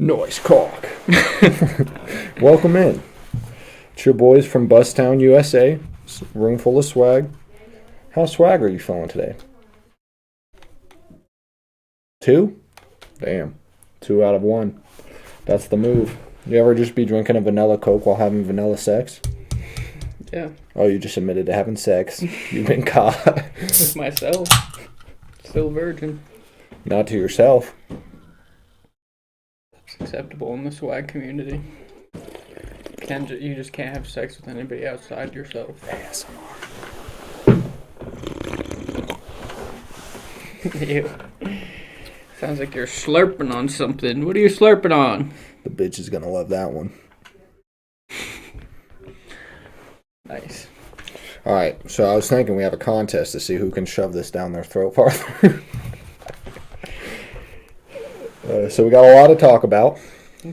Noise cock. Welcome in. It's your boys from Bustown, USA. Room full of swag. How swag are you feeling today? 2? Damn. 2 out of 1. That's the move. You ever just be drinking a vanilla Coke while having vanilla sex? Yeah. Oh, you just admitted to having sex. You've been caught. With myself. Still virgin. Not to yourself. It's acceptable in the swag community. You just can't have sex with anybody outside yourself. ASMR. Ew. Sounds like you're slurping on something. What are you slurping on? The bitch is gonna love that one. Nice. Alright, so I was thinking we have a contest to see who can shove this down their throat farther. So we got a lot to talk about.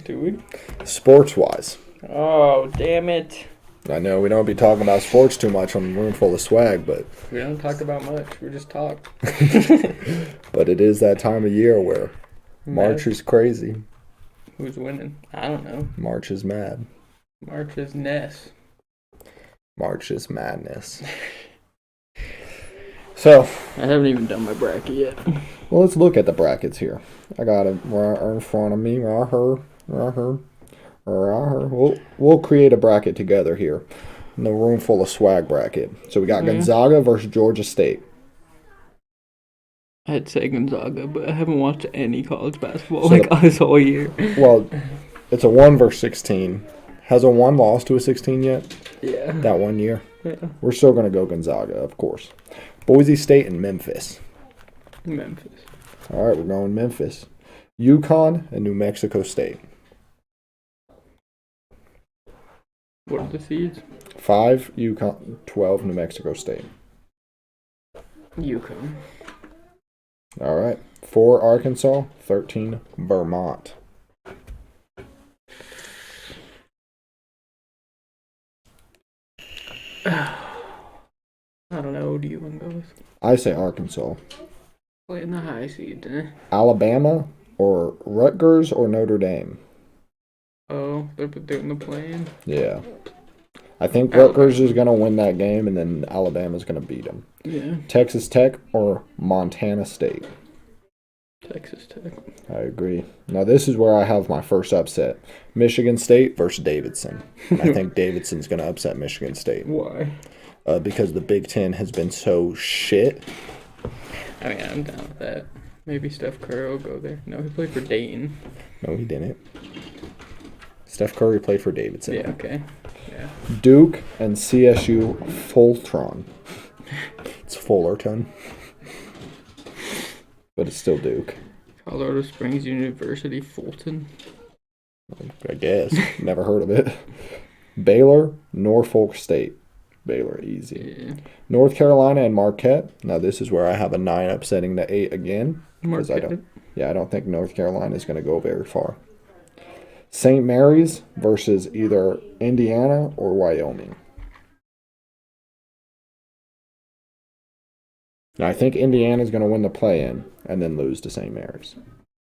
Do we? Sports-wise. Oh, damn it. I know we don't be talking about sports too much on Room Full of Swag, but... We don't talk about much. We just talk. But it is that time of year where March is crazy. Who's winning? I don't know. March is mad. March is Ness. March is madness. So... I haven't even done my bracket yet. Well, let's look at the brackets here. I got it right in front of me. We'll create a bracket together here. In the Room Full of Swag bracket. So we got Gonzaga versus Georgia State. I'd say Gonzaga, but I haven't watched any college basketball So this whole year. Well, it's a 1 versus 16. Has a 1 lost to a 16 yet? Yeah. That 1 year? Yeah. We're still going to go Gonzaga, of course. Boise State and Memphis. Memphis. All right, we're going Memphis. UConn and New Mexico State. What are the seeds? 5 UConn, 12 New Mexico State. UConn. All right. 4 Arkansas, 13 Vermont. I don't know. Who do you want to go with? I say Arkansas. Playing the high seed, eh? Alabama or Rutgers or Notre Dame. Oh, they're doing the play-in? Yeah. I think Rutgers is going to win that game, and then Alabama's going to beat them. Yeah. Texas Tech or Montana State. Texas Tech. I agree. Now, this is where I have my first upset. Michigan State versus Davidson. I think Davidson's going to upset Michigan State. Why? Because the Big Ten has been so shit. I mean, I'm down with that. Maybe Steph Curry will go there. No, he played for Dayton. No, he didn't. Steph Curry played for Davidson. Yeah, okay. Yeah. Duke and CSU Fulton. It's Fullerton. But it's still Duke. Colorado Springs University, Fulton. I guess. Never heard of it. Baylor, Norfolk State. Baylor, easy. Yeah. North Carolina and Marquette. Now, this is where I have a 9 upsetting the 8 again. Marquette. I don't think North Carolina is going to go very far. St. Mary's versus either Indiana or Wyoming. Now, I think Indiana is going to win the play-in and then lose to St. Mary's.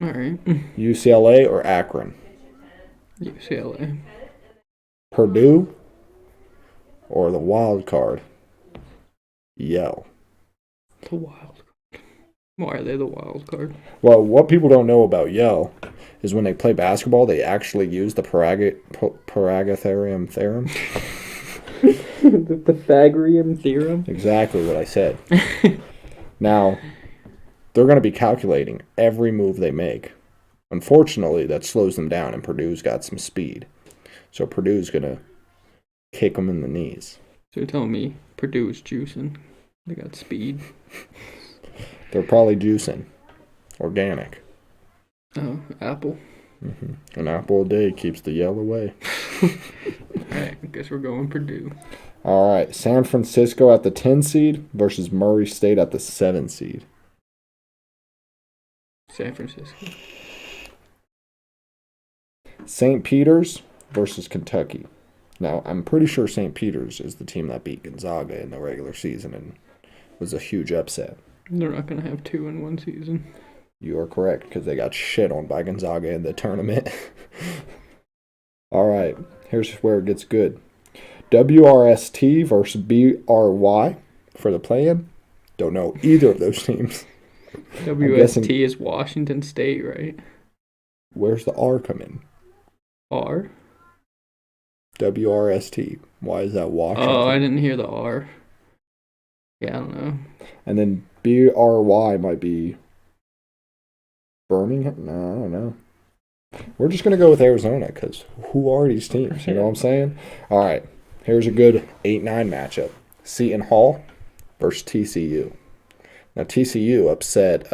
All right. UCLA or Akron. UCLA. Purdue or the wild card. Yale. The wild card. Why are they the wild card? Well, what people don't know about Yale is when they play basketball, they actually use the Pythagorean theorem. The Pythagorean theorem? Exactly what I said. Now, they're going to be calculating every move they make. Unfortunately, that slows them down, and Purdue's got some speed. So Purdue's going to kick them in the knees. So you're telling me Purdue is juicing? They got speed. They're probably juicing. Organic. Oh, apple. An apple a day keeps the yell away. Alright, I guess we're going Purdue. All right, San Francisco at the 10 seed versus Murray State at the 7 seed. San Francisco. St. Peter's versus Kentucky. Now, I'm pretty sure St. Peter's is the team that beat Gonzaga in the regular season and was a huge upset. They're not going to have 2 in one season. You are correct because they got shit on by Gonzaga in the tournament. All right, here's where it gets good. WRST versus BRY for the play-in. Don't know either of those teams. WST is Washington State, right? Where's the R come in? R? WRST. Why is that Washington? Oh, I didn't hear the R. Yeah, I don't know. And then BRY might be Birmingham? No, I don't know. We're just going to go with Arizona because who are these teams? You know what I'm saying? All right. Here's a good 8-9 matchup. Seton Hall versus TCU. Now, TCU upset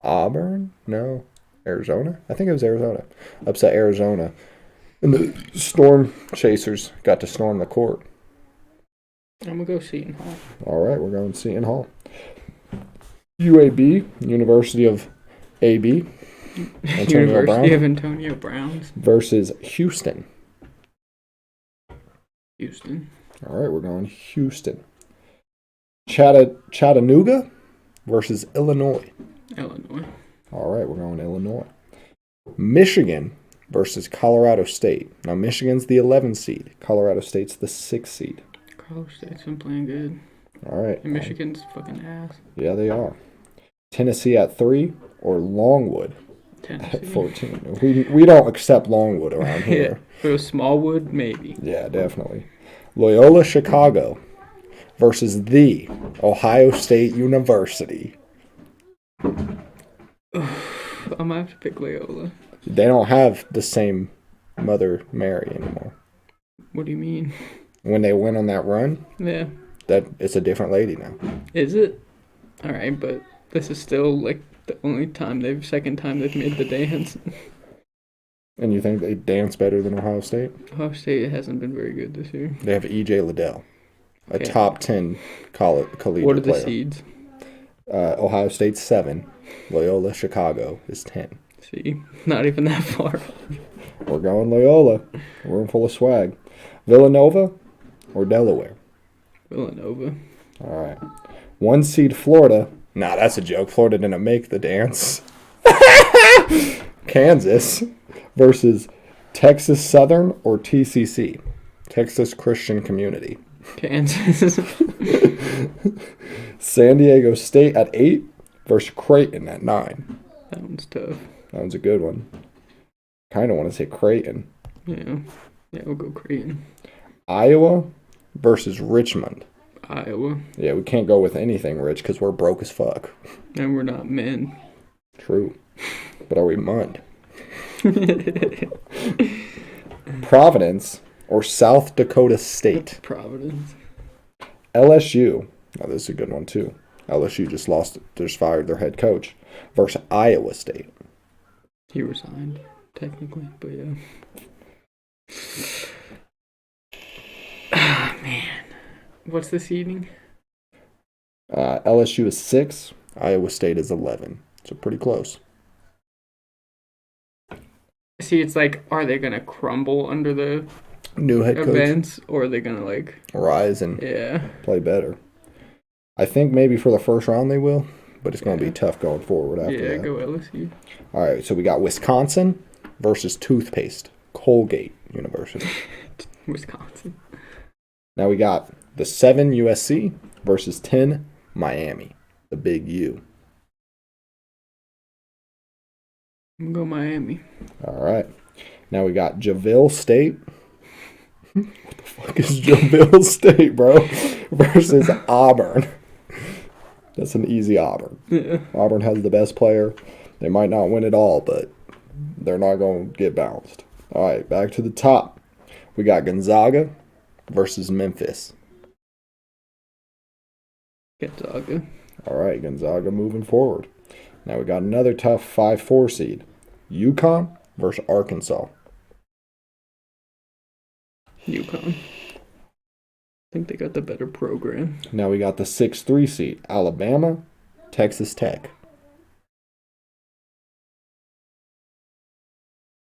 Auburn? No. Arizona? I think it was Arizona. Upset Arizona. And the Storm Chasers got to storm the court. I'm going to go Seton Hall. All right, we're going Seton Hall. UAB, University of AB. University of Antonio Browns. Versus Houston. Houston. All right, we're going Houston. Chattanooga versus Illinois. Illinois. All right, we're going Illinois. Michigan versus Colorado State. Now, Michigan's the 11th seed. Colorado State's the 6th seed. Colorado State's been playing good. All right. And Michigan's fucking ass. Yeah, they are. Tennessee at 3 or Longwood Tennessee. at 14. We don't accept Longwood around here. Yeah. If it was Smallwood, maybe. Yeah, definitely. Loyola Chicago versus the Ohio State University. I'm going to have to pick Loyola. They don't have the same Mother Mary anymore. What do you mean? When they went on that run, Yeah. that it's a different lady now. Is it? All right, but this is still like the second time they've made the dance. And you think they dance better than Ohio State? Ohio State hasn't been very good this year. They have E.J. Liddell, a Okay. top 10 collegiate player. What are the seeds? Ohio State's 7. Loyola Chicago is 10. See, not even that far. We're going Loyola. We're in full of swag. Villanova or Delaware? Villanova. All right. 1 seed Florida. Nah, that's a joke. Florida didn't make the dance. Kansas versus Texas Southern or TCC? Texas Christian Community. Kansas. San Diego State at 8 versus Creighton at 9. That one's tough. That one's a good one. Kind of want to say Creighton. Yeah. Yeah, we'll go Creighton. Iowa versus Richmond. Iowa. Yeah, we can't go with anything, Rich, because we're broke as fuck. And we're not men. True. But are we mud? Providence or South Dakota State? Providence. LSU. Now, this is a good one, too. LSU just fired their head coach. Versus Iowa State. He resigned, technically, but yeah. Ah, man. What's the seeding? LSU is 6. Iowa State is 11. So pretty close. See, it's like, are they going to crumble under the New head coach. events, or are they going to, like... Rise and Yeah. play better. I think maybe for the first round they will, but it's going to be tough going forward after Yeah, that. go LSU. All right, so we got Wisconsin versus Toothpaste, Colgate University. Wisconsin. Now we got the 7 USC versus 10 Miami, the big U. I'm going to go Miami. All right. Now we got Javille State. What the fuck is Javille State, bro? Versus Auburn. That's an easy Auburn. Yeah. Auburn has the best player. They might not win it all, but they're not going to get bounced. All right, back to the top. We got Gonzaga versus Memphis. Gonzaga. All right, Gonzaga moving forward. Now we got another tough 5-4 seed. UConn versus Arkansas. UConn. I think they got the better program. Now we got the 6-3 seed. Alabama, Texas Tech.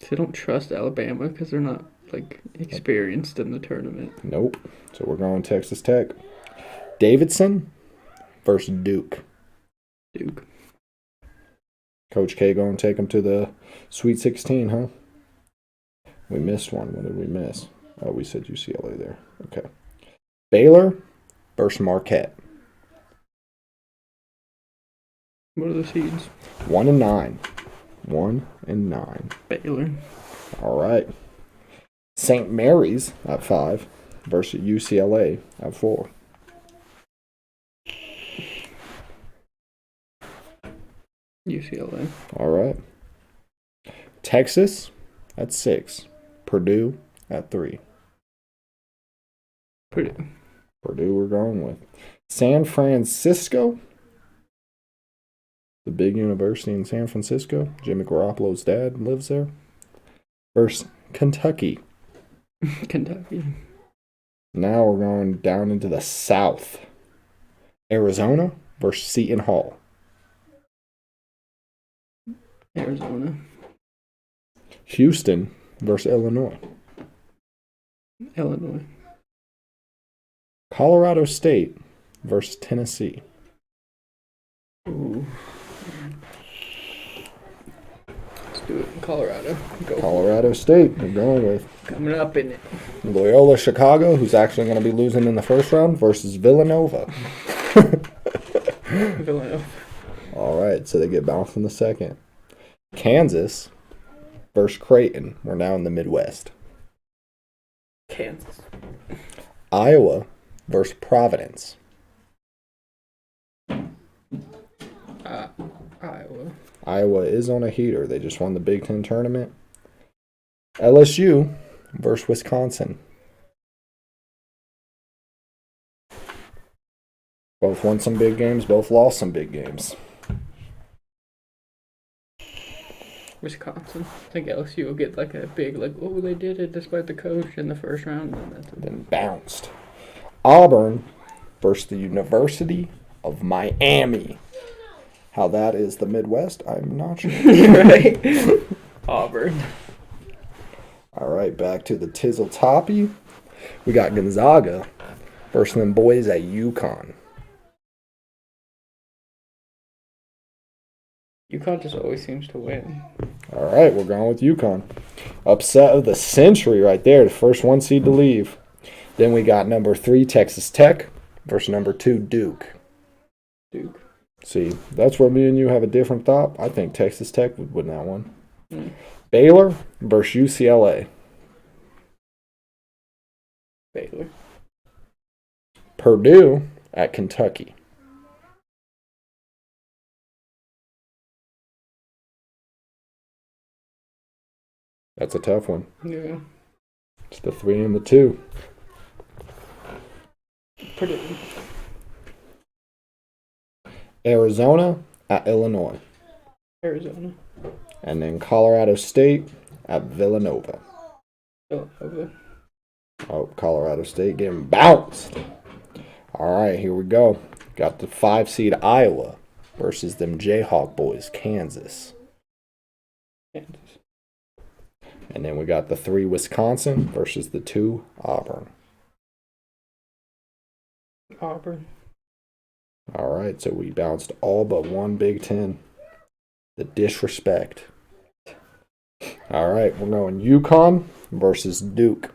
They don't trust Alabama because they're not, like, experienced in the tournament. Nope. So we're going Texas Tech. Davidson versus Duke. Duke. Coach K going to take them to the Sweet 16, huh? We missed one. What did we miss? Oh, we said UCLA there. Okay. Baylor versus Marquette. What are the seeds? 1 and 9. 1 and 9. Baylor. All right. St. Mary's at 5 versus UCLA at 4. UCLA. All right. Texas at 6. Purdue at 3. Purdue. Purdue we're going with. San Francisco. The big university in San Francisco. Jimmy Garoppolo's dad lives there. Versus Kentucky. Kentucky. Now we're going down into the South. Arizona versus Seton Hall. Arizona. Houston versus Illinois. Illinois. Colorado State versus Tennessee. Ooh. Let's do it in Colorado. Go. Colorado State, we're going with. Coming up in it. Loyola Chicago, who's actually going to be losing in the first round, versus Villanova. Villanova. All right, so they get bounced in the second. Kansas versus Creighton. We're now in the Midwest. Kansas. Iowa versus Providence. Iowa. Iowa is on a heater. They just won the Big Ten tournament. LSU versus Wisconsin. Both won some big games, both lost some big games. Wisconsin. I think LSU will get like a big, like, oh, they did it despite the coach in the first round. And that's it. Then bounced. Auburn versus the University of Miami. How that is the Midwest, I'm not sure. Right? Auburn. All right, back to the Tizzle Toppy. We got Gonzaga versus them boys at UConn. UConn just always seems to win. All right, we're going with UConn. Upset of the century right there, the first 1 seed to leave. Then we got number 3, Texas Tech versus number 2, Duke. Duke. See, that's where me and you have a different thought. I think Texas Tech would win that one. Mm. Baylor versus UCLA. Baylor. Purdue at Kentucky. That's a tough one. Yeah. It's the 3 and the 2. Purdue. Arizona at Illinois. Arizona. And then Colorado State at Villanova. Villanova. Oh, Colorado State getting bounced. All right, here we go. Got the 5 seed Iowa versus them Jayhawk boys, Kansas. Kansas. And then we got the 3 Wisconsin versus the 2 Auburn. Auburn. All right, so we bounced all but 1 Big Ten. The disrespect. All right, we're going UConn versus Duke.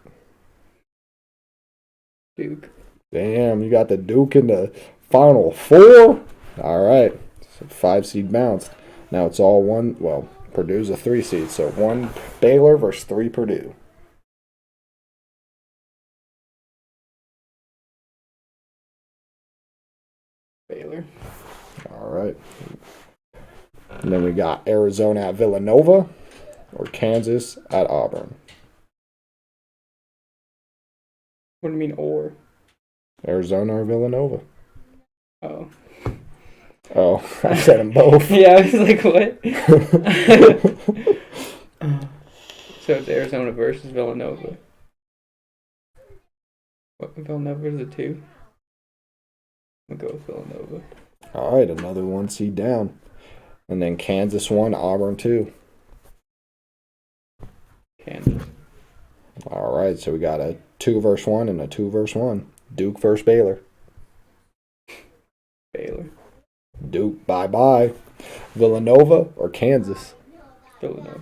Duke. Damn, you got the Duke in the Final 4? All right, so 5 seed bounced. Now it's all 1, well, Purdue's a 3 seed, so 1 Baylor versus 3 Purdue. Baylor. All right. And then we got Arizona at Villanova or Kansas at Auburn. What do you mean, or? Arizona or Villanova. Oh. Oh, I said them both. Yeah, I was like, what? So it's Arizona versus Villanova. What, Villanova is a 2? I'm going to go with Villanova. All right, another 1 seed down. And then Kansas 1, Auburn 2. Kansas. All right, so we got a 2 versus 1 and a 2 versus 1. Duke versus Baylor. Baylor. Duke, bye-bye. Villanova or Kansas? Villanova.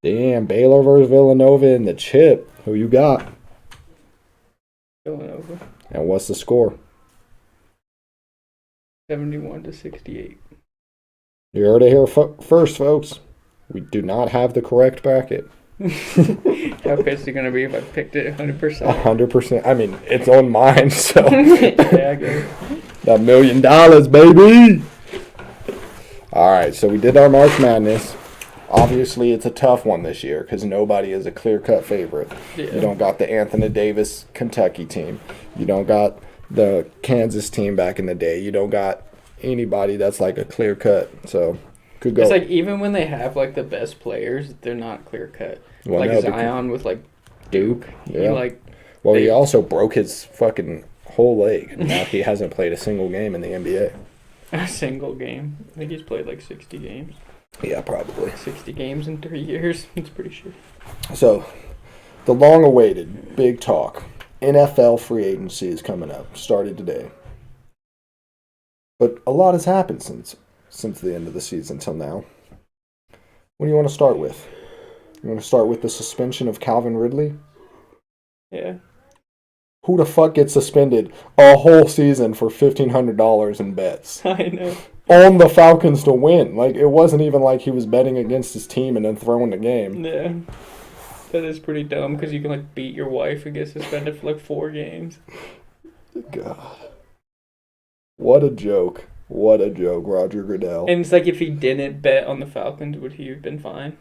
Damn, Baylor versus Villanova in the chip. Who you got? Villanova. And what's the score? 71-68. You heard it here first, folks. We do not have the correct bracket. How pissed are you gonna be if I picked it 100%? 100%. I mean, it's on mine, so. Yeah, I get it. That $1 million, baby! Alright, so we did our March Madness. Obviously, it's a tough one this year because nobody is a clear-cut favorite. Yeah. You don't got the Anthony Davis Kentucky team. You don't got the Kansas team back in the day. You don't got anybody that's like a clear-cut. So, could go. It's like even when they have like the best players, they're not clear cut. Well, like no, Zion with like Duke. Yeah. He like Well, he also broke his fucking whole leg. And now he hasn't played a single game in the NBA. a single game. I think he's played like 60 games. Yeah, probably. 60 games in 3 years. It's pretty shit. So, the long-awaited big talk. NFL free agency is coming up. Started today. But a lot has happened since the end of the season till now. What do you want to start with? You want to start with the suspension of Calvin Ridley? Yeah. Who the fuck gets suspended a whole season for $1,500 in bets? I know. On the Falcons to win. Like, it wasn't even like he was betting against his team and then throwing the game. Yeah. That is pretty dumb because you can like beat your wife and get suspended for like 4 games. God. What a joke. What a joke, Roger Goodell. And it's like if he didn't bet on the Falcons, would he have been fine?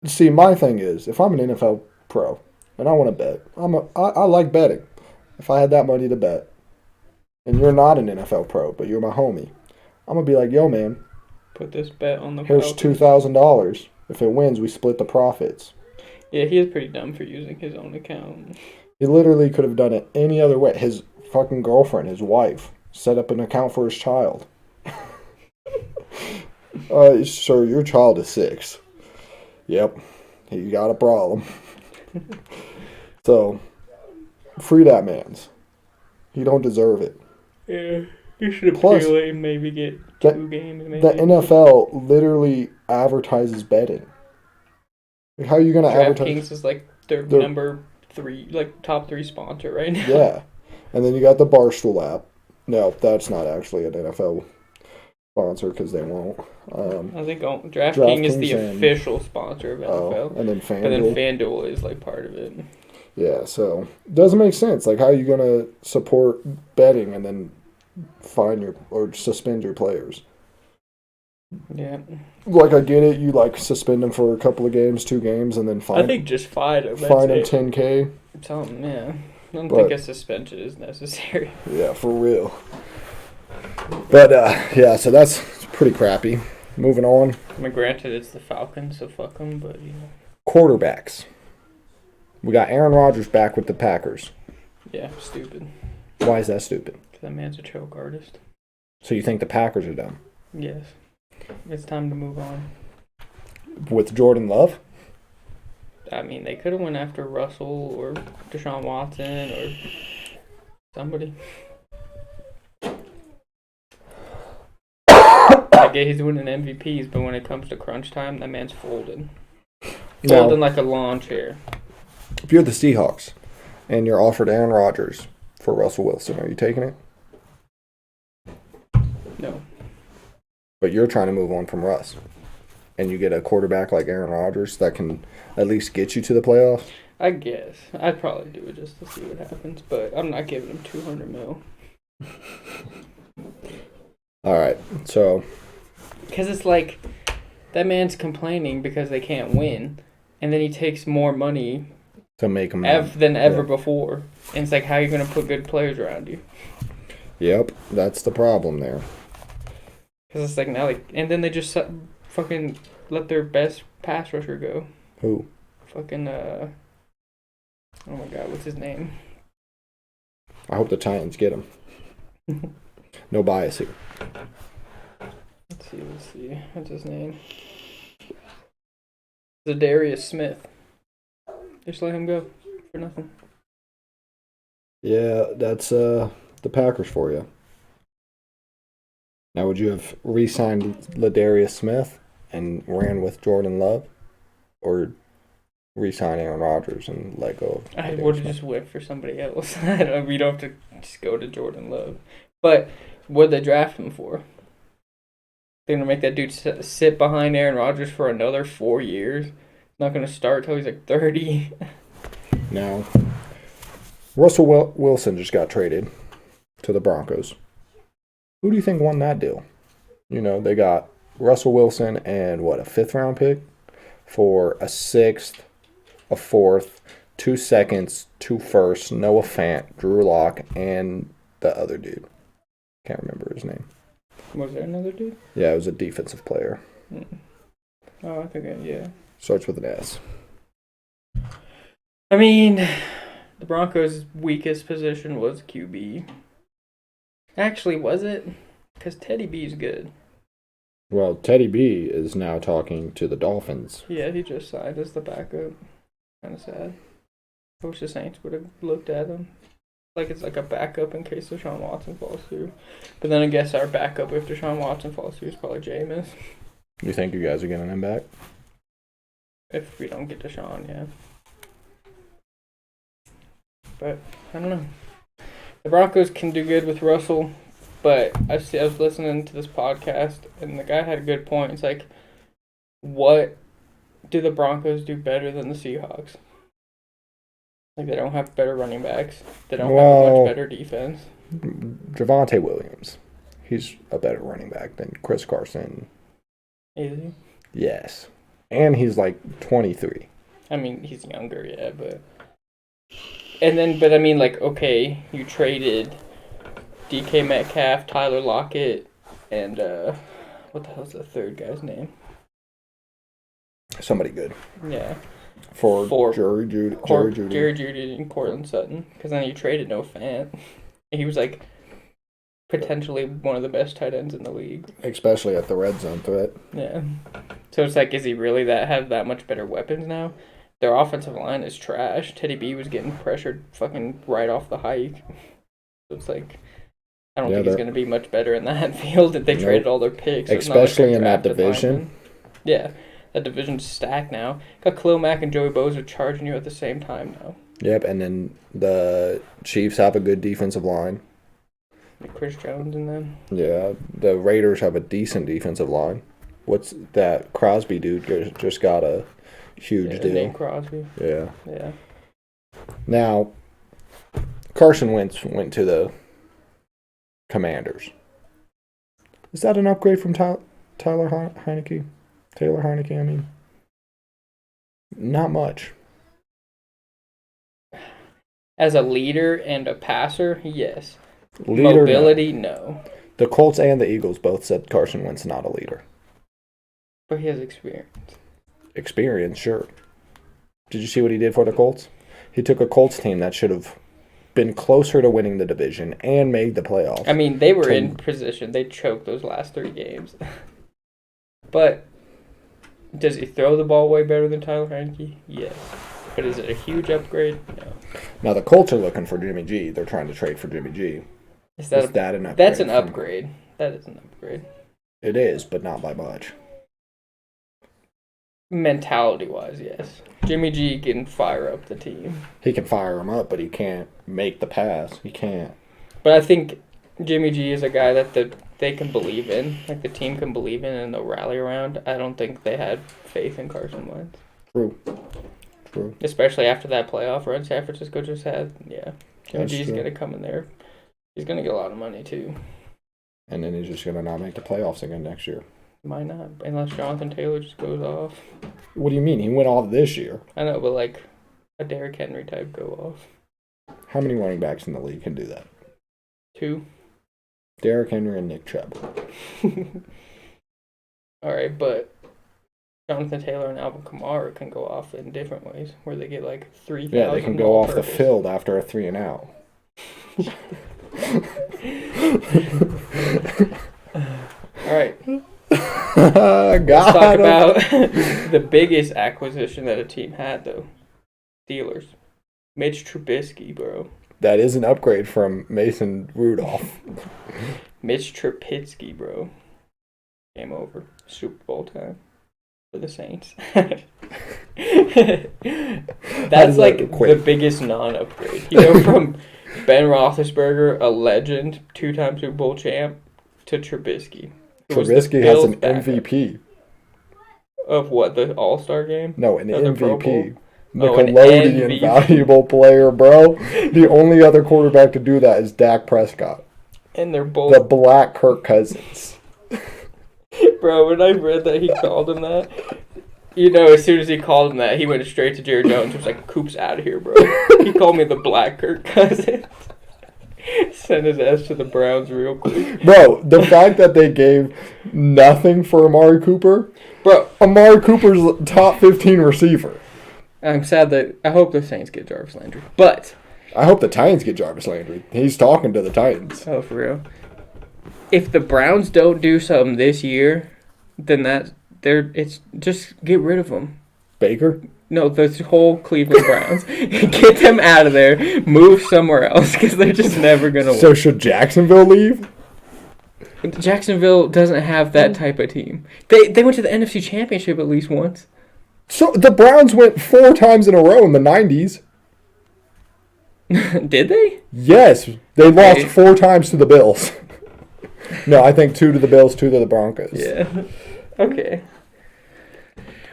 See, my thing is, if I'm an NFL pro and I want to bet, I like betting. If I had that money to bet, and you're not an NFL pro, but you're my homie, I'm going to be like, yo, man, Put this bet on the here's Falcons. $2,000. If it wins, we split the profits. Yeah, he is pretty dumb for using his own account. He literally could have done it any other way. His fucking girlfriend, his wife, set up an account for his child. Sir, your child is 6. Yep, he got a problem. So, free that man's. He don't deserve it. Yeah, you should Plus, appeal it and maybe get that- 2 games. Maybe. The NFL literally advertises betting. Like, how are you going to advertise? DraftKings is like their They're- number 3, like top 3 sponsor right now. Yeah. And then you got the Barstool app. No, that's not actually an NFL sponsor because they won't. I think DraftKings is the DraftKings and- official sponsor of NFL. And then But then FanDuel. FanDuel is like part of it. Yeah, so doesn't make sense. Like, how are you going to support betting and then fine your or suspend your players? Yeah. Like, I get it. You like suspend them for a couple of games, 2 games, and then I think just fine them. That's it. $10K. Something, yeah. I don't But- think a suspension is necessary. Yeah, for real. But yeah, so that's pretty crappy. Moving on, I mean, granted, it's the Falcons, so fuck them, but, you know. quarterbacks. We got Aaron Rodgers back with the Packers. Yeah, stupid. Why is that stupid? 'Cause that man's a choke artist. So you think the Packers are dumb Yes. It's time to move on. with Jordan Love? I mean, they could have went after Russell or Deshaun Watson or somebody. I get he's winning MVPs, but when it comes to crunch time, that man's folding. Folding Now, like a lawn chair. if you're the Seahawks and you're offered Aaron Rodgers for Russell Wilson, are you taking it? No. But you're trying to move on from Russ, and you get a quarterback like Aaron Rodgers that can at least get you to the playoffs. I guess. I'd probably do it just to see what happens, but I'm not giving him $200 million. All right, so Because it's like, that man's complaining because they can't win, and then he takes more money to make him than ever Yeah. before. And it's like, how are you going to put good players around you? Yep, that's the problem there. Because it's like, now, like, and then they just fucking let their best pass rusher go. Who? Fucking, oh my god, what's his name? I hope the Titans get him. No bias here. Let's see. What's his name? Zadarius Smith. Just let him go for nothing. Yeah, that's the Packers for you. Now, would you have re-signed Ladarius Smith and ran with Jordan Love, or re-sign Aaron Rodgers and let go of I Ladarius would have Smith? just went for somebody else. We don't have to just go to Jordan Love. But what'd they draft him for? They're gonna make that dude sit behind Aaron Rodgers for another 4 years. Not gonna start till he's like 30. Now, Russell Wilson just got traded to the Broncos. Who do you think won that deal? You know, they got Russell Wilson and a 5th-round pick for a 6th, a 4th, 2 seconds, 2 firsts, Noah Fant, Drew Lock, and the other dude. Can't remember his name. Was there another dude? Yeah, it was a defensive player. Oh, I think yeah. Starts with an S. I mean, the Broncos' weakest position was QB. Actually, was it? Because Teddy B's good. Well, Teddy B is now talking to the Dolphins. Yeah, he just signed as the backup. Kind of sad. I wish the Saints would have looked at him. Like it's like a backup in case Deshaun Watson falls through. But then I guess our backup if Deshaun Watson falls through is probably Jameis. You think you guys are getting him back? If we don't get Deshaun, yeah. But I don't know. The Broncos can do good with Russell, but I was listening to this podcast and the guy had a good point. It's like, what do the Broncos do better than the Seahawks? Like they don't have better running backs. They don't have a much better defense. Javonte Williams, he's a better running back than Chris Carson. Is he? Yes, and he's like 23. I mean, he's younger, yeah, but. But I mean, like, okay, you traded DK Metcalf, Tyler Lockett, and what the hell's the third guy's name? Somebody good. Yeah. For Jerry Jeudy. Jerry Jeudy and Cortland Sutton. Because then you traded Noah Fant. He was like potentially one of the best tight ends in the league. Especially at the red zone threat. Yeah. So it's like, is he really have that much better weapons now? Their offensive line is trash. Teddy B was getting pressured fucking right off the hike. So it's like, I don't think he's going to be much better in that field if they traded all their picks. So especially in that division. Lineman. Yeah. That division's stacked now. Got Khalil Mack and Joey Bosa charging you at the same time now. Yep, and then the Chiefs have a good defensive line. Like Chris Jones and them. Yeah, the Raiders have a decent defensive line. What's that Crosby dude just got a huge deal. Nate Crosby. Yeah. Yeah. Now, Carson Wentz went to the Commanders. Is that an upgrade from Taylor Heineke? Taylor Heineke, I mean. Not much. As a leader and a passer, yes. Leader, mobility, no. The Colts and the Eagles both said Carson Wentz not a leader. But he has experience. Experience, sure. Did you see what he did for the Colts? He took a Colts team that should have been closer to winning the division and made the playoffs. I mean, they were in position. They choked those last 3 games. But does he throw the ball way better than Tyler Heineke? Yes. But is it a huge upgrade? No. Now, the Colts are looking for Jimmy G. They're trying to trade for Jimmy G. Is that an upgrade? That's an upgrade. That is an upgrade. It is, but not by much. Mentality-wise, yes. Jimmy G can fire up the team. He can fire him up, but he can't make the pass. He can't. But I think Jimmy G is a guy that they can believe in. Like, the team can believe in and they'll rally around. I don't think they had faith in Carson Wentz. True. Especially after that playoff run San Francisco just had. Yeah. Jimmy G's going to come in there. He's going to get a lot of money, too. And then he's just going to not make the playoffs again next year. Might not, unless Jonathan Taylor just goes off. What do you mean? He went off this year. I know, but like a Derrick Henry type go off. How many running backs in the league can do that? 2. Derrick Henry and Nick Chubb. All right, but Jonathan Taylor and Alvin Kamara can go off in different ways, where they get like 3,000. Yeah, they can go off the field after a 3 and out. All right. Let's talk about the biggest acquisition that a team had, though. Steelers. Mitch Trubisky, bro. That is an upgrade from Mason Rudolph. Mitch Trubisky, bro. Game over. Super Bowl time for the Saints. That's like the biggest non-upgrade. From Ben Roethlisberger, a legend, 2-time Super Bowl champ, to Trubisky. Trubisky has an MVP. Of what, the All-Star game? No, an MVP. Nickelodeon valuable player, bro. The only other quarterback to do that is Dak Prescott. And they're both... The Black Kirk Cousins. Bro, when I read that he called him that, as soon as he called him that, he went straight to Jerry Jones. He was like, Coop's out of here, bro. He called me the Black Kirk Cousins. Send his ass to the Browns real quick. Bro, the fact that they gave nothing for Amari Cooper. Bro. Amari Cooper's top 15 receiver. I'm sad that... I hope the Saints get Jarvis Landry. But... I hope the Titans get Jarvis Landry. He's talking to the Titans. Oh, for real? If the Browns don't do something this year, then it's just get rid of them. Baker? No, the whole Cleveland Browns. Get them out of there. Move somewhere else because they're just never going to win. So should Jacksonville leave? Jacksonville doesn't have that type of team. They went to the NFC Championship at least once. So the Browns went 4 times in a row in the 90s. Did they? Yes. They lost 4 times to the Bills. No, I think 2 to the Bills, 2 to the Broncos. Yeah. Okay.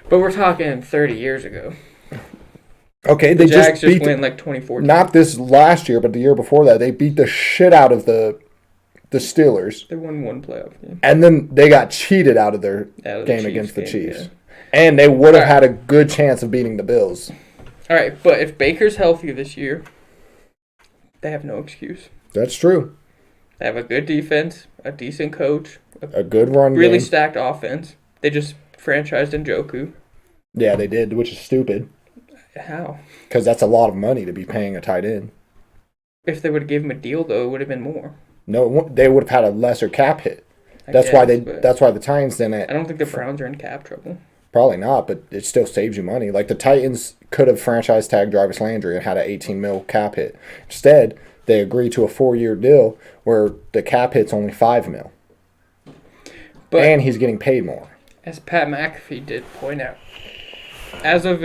But we're talking 30 years ago. Okay, they Jags just beat went like 2014. Not this last year, but the year before that. They beat the shit out of the Steelers. They won 1 playoff game. And then they got cheated out of their game against the Chiefs. Yeah. And they would have had a good chance of beating the Bills. All right, but if Baker's healthy this year, they have no excuse. That's true. They have a good defense, a decent coach, a good run really game. Stacked offense. They just franchised Njoku. Yeah, they did, which is stupid. How? Because that's a lot of money to be paying a tight end. If they would have given him a deal, though, it would have been more. No, they would have had a lesser cap hit. That's why the Titans didn't. I don't think the Browns are in cap trouble. Probably not, but it still saves you money. Like the Titans could have franchise tagged Jarvis Landry and had an 18 mil cap hit. Instead, they agreed to a 4-year deal where the cap hit's only 5 mil. But and he's getting paid more. As Pat McAfee did point out, as of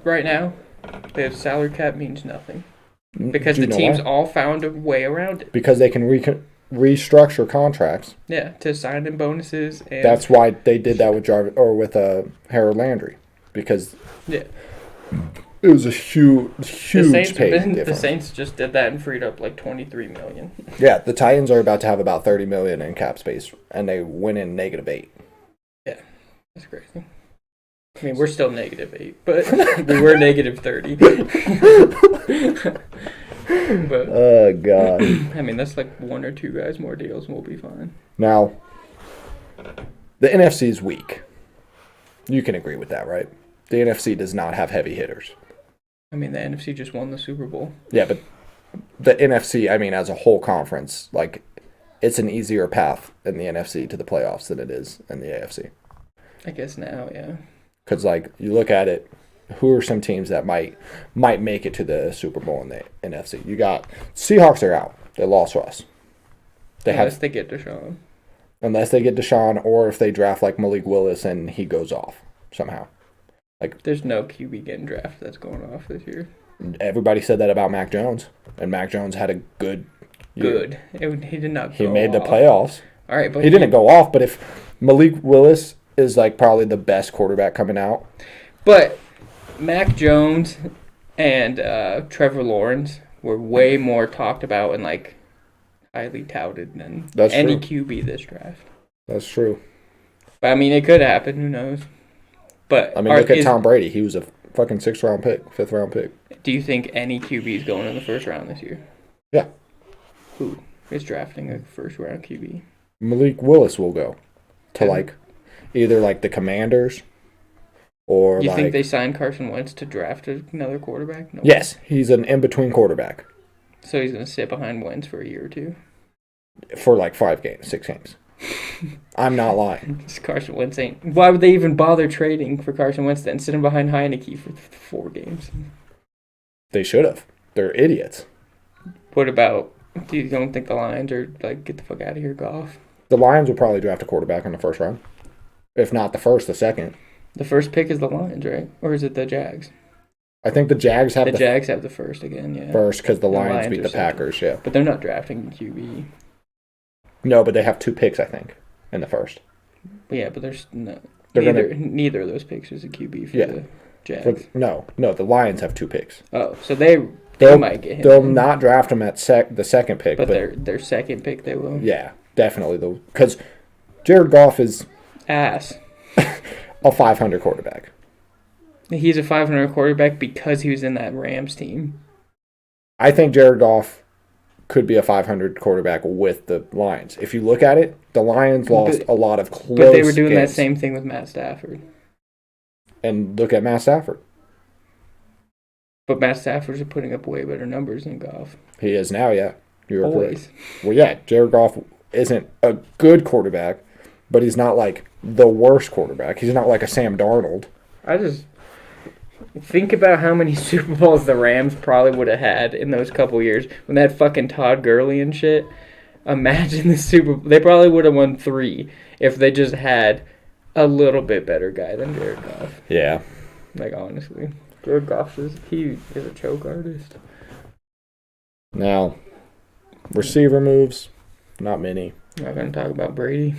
right now, the salary cap means nothing. Because the teams all found a way around it. Because they can restructure contracts. Yeah, to sign in bonuses. And that's why they did that with Harold Landry. Because it was a huge pay difference. The Saints just did that and freed up like $23 million. Yeah, the Titans are about to have about $30 million in cap space, and they went in -8. Yeah, that's crazy. I mean, we're still -8, but we were -30. But, oh, God. I mean, that's like 1 or 2 guys more deals and we'll be fine. Now, the NFC is weak. You can agree with that, right? The NFC does not have heavy hitters. I mean, the NFC just won the Super Bowl. Yeah, but the NFC, I mean, as a whole conference, like, it's an easier path in the NFC to the playoffs than it is in the AFC. I guess now, yeah. Because, like, you look at it, who are some teams that might make it to the Super Bowl in the NFC? You got Seahawks are out. They lost Russ. Unless they get Deshaun. Unless they get Deshaun, or if they draft, like, Malik Willis and he goes off somehow. Like, there's no QB getting drafted that's going off this year. Everybody said that about Mac Jones, and Mac Jones had a good year. He did not go He made off. the playoffs. All right, but he didn't go off, but if Malik Willis is, like, probably the best quarterback coming out. But Mac Jones and Trevor Lawrence were way more talked about and, like, highly touted than any QB this draft. That's true. But, I mean, it could happen. Who knows? But I mean, look at Tom Brady. He was a fucking 6th-round pick, 5th-round pick. Do you think any QB is going in the first round this year? Yeah. Who is drafting a first-round QB? Malik Willis will go to, like, either, like, the Commanders or, you think they signed Carson Wentz to draft another quarterback? No. Yes. He's an in-between quarterback. So he's going to sit behind Wentz for a year or 2? For, like, 6 games. I'm not lying. Carson Wentz ain't. Why would they even bother trading for Carson Wentz then? Sitting behind Heineke for 4 games. They should have. They're idiots. What about? Do you don't think the Lions are like get the fuck out of here, Goff? The Lions will probably draft a quarterback in the first round. If not the first, the second. The first pick is the Lions, right? Or is it the Jags? I think the Jags have The Jags have the first again, yeah. first because the And Lions beat are the second. Packers, yeah. But they're not drafting QB. No, but they have 2 picks, I think, in the first. Yeah, but there's no. They're Neither of those picks is a QB for Yeah. the Jags. No, the Lions have 2 picks. Oh, so they They'll might get him. They'll not draft him at the second pick, But their second pick they will. yeah, definitely. Because Jared Goff is Ass. a 500 quarterback. He's a 500 quarterback because he was in that Rams team. I think Jared Goff could be a 500 quarterback with the Lions. If you look at it, the Lions lost a lot of close But they were doing games. that same thing with Matt Stafford. And look at Matt Stafford. But Matt Stafford's putting up way better numbers than Goff. He is now, yeah. You're Always. correct. Well, yeah, Jared Goff isn't a good quarterback, but he's not like the worst quarterback. He's not like a Sam Darnold. I just think about how many Super Bowls the Rams probably would have had in those couple years when they had fucking Todd Gurley and shit. Imagine the Super Bowl. They probably would have won 3 if they just had a little bit better guy than Jared Goff. Yeah. Like, honestly. Jared Goff is a choke artist. Now, receiver moves, not many. I'm not going to talk about Brady.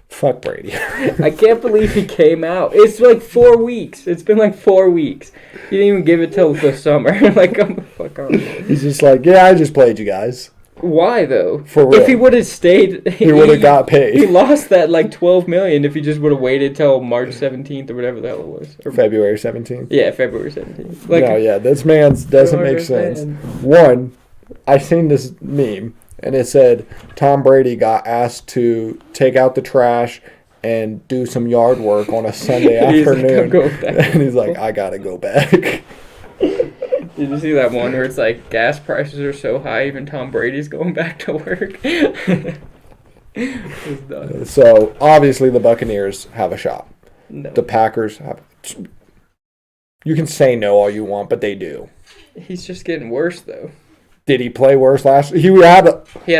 Fuck Brady. I can't believe he came out. It's like 4 weeks. It's been like 4 weeks. He didn't even give it till the summer. Like, come the fuck on. He's just like, yeah, I just played you guys. Why though? For real. If he would have stayed, He would have got paid. He lost that like $12 million if he just would have waited till March 17th or whatever the hell it was. Or, February 17th. yeah, February 17th. Like, No, yeah, this man's doesn't don't make sense. understand. One, I seen this meme, and it said Tom Brady got asked to take out the trash and do some yard work on a Sunday He's like, afternoon. "I'm going back." And he's like, I gotta go back. Did you see that one where it's like gas prices are so high, even Tom Brady's going back to work? It's done. So, obviously, the Buccaneers have a shot. No, The Packers have. You can say no all you want, but they do. he's just getting worse though. Did he play worse last? He He had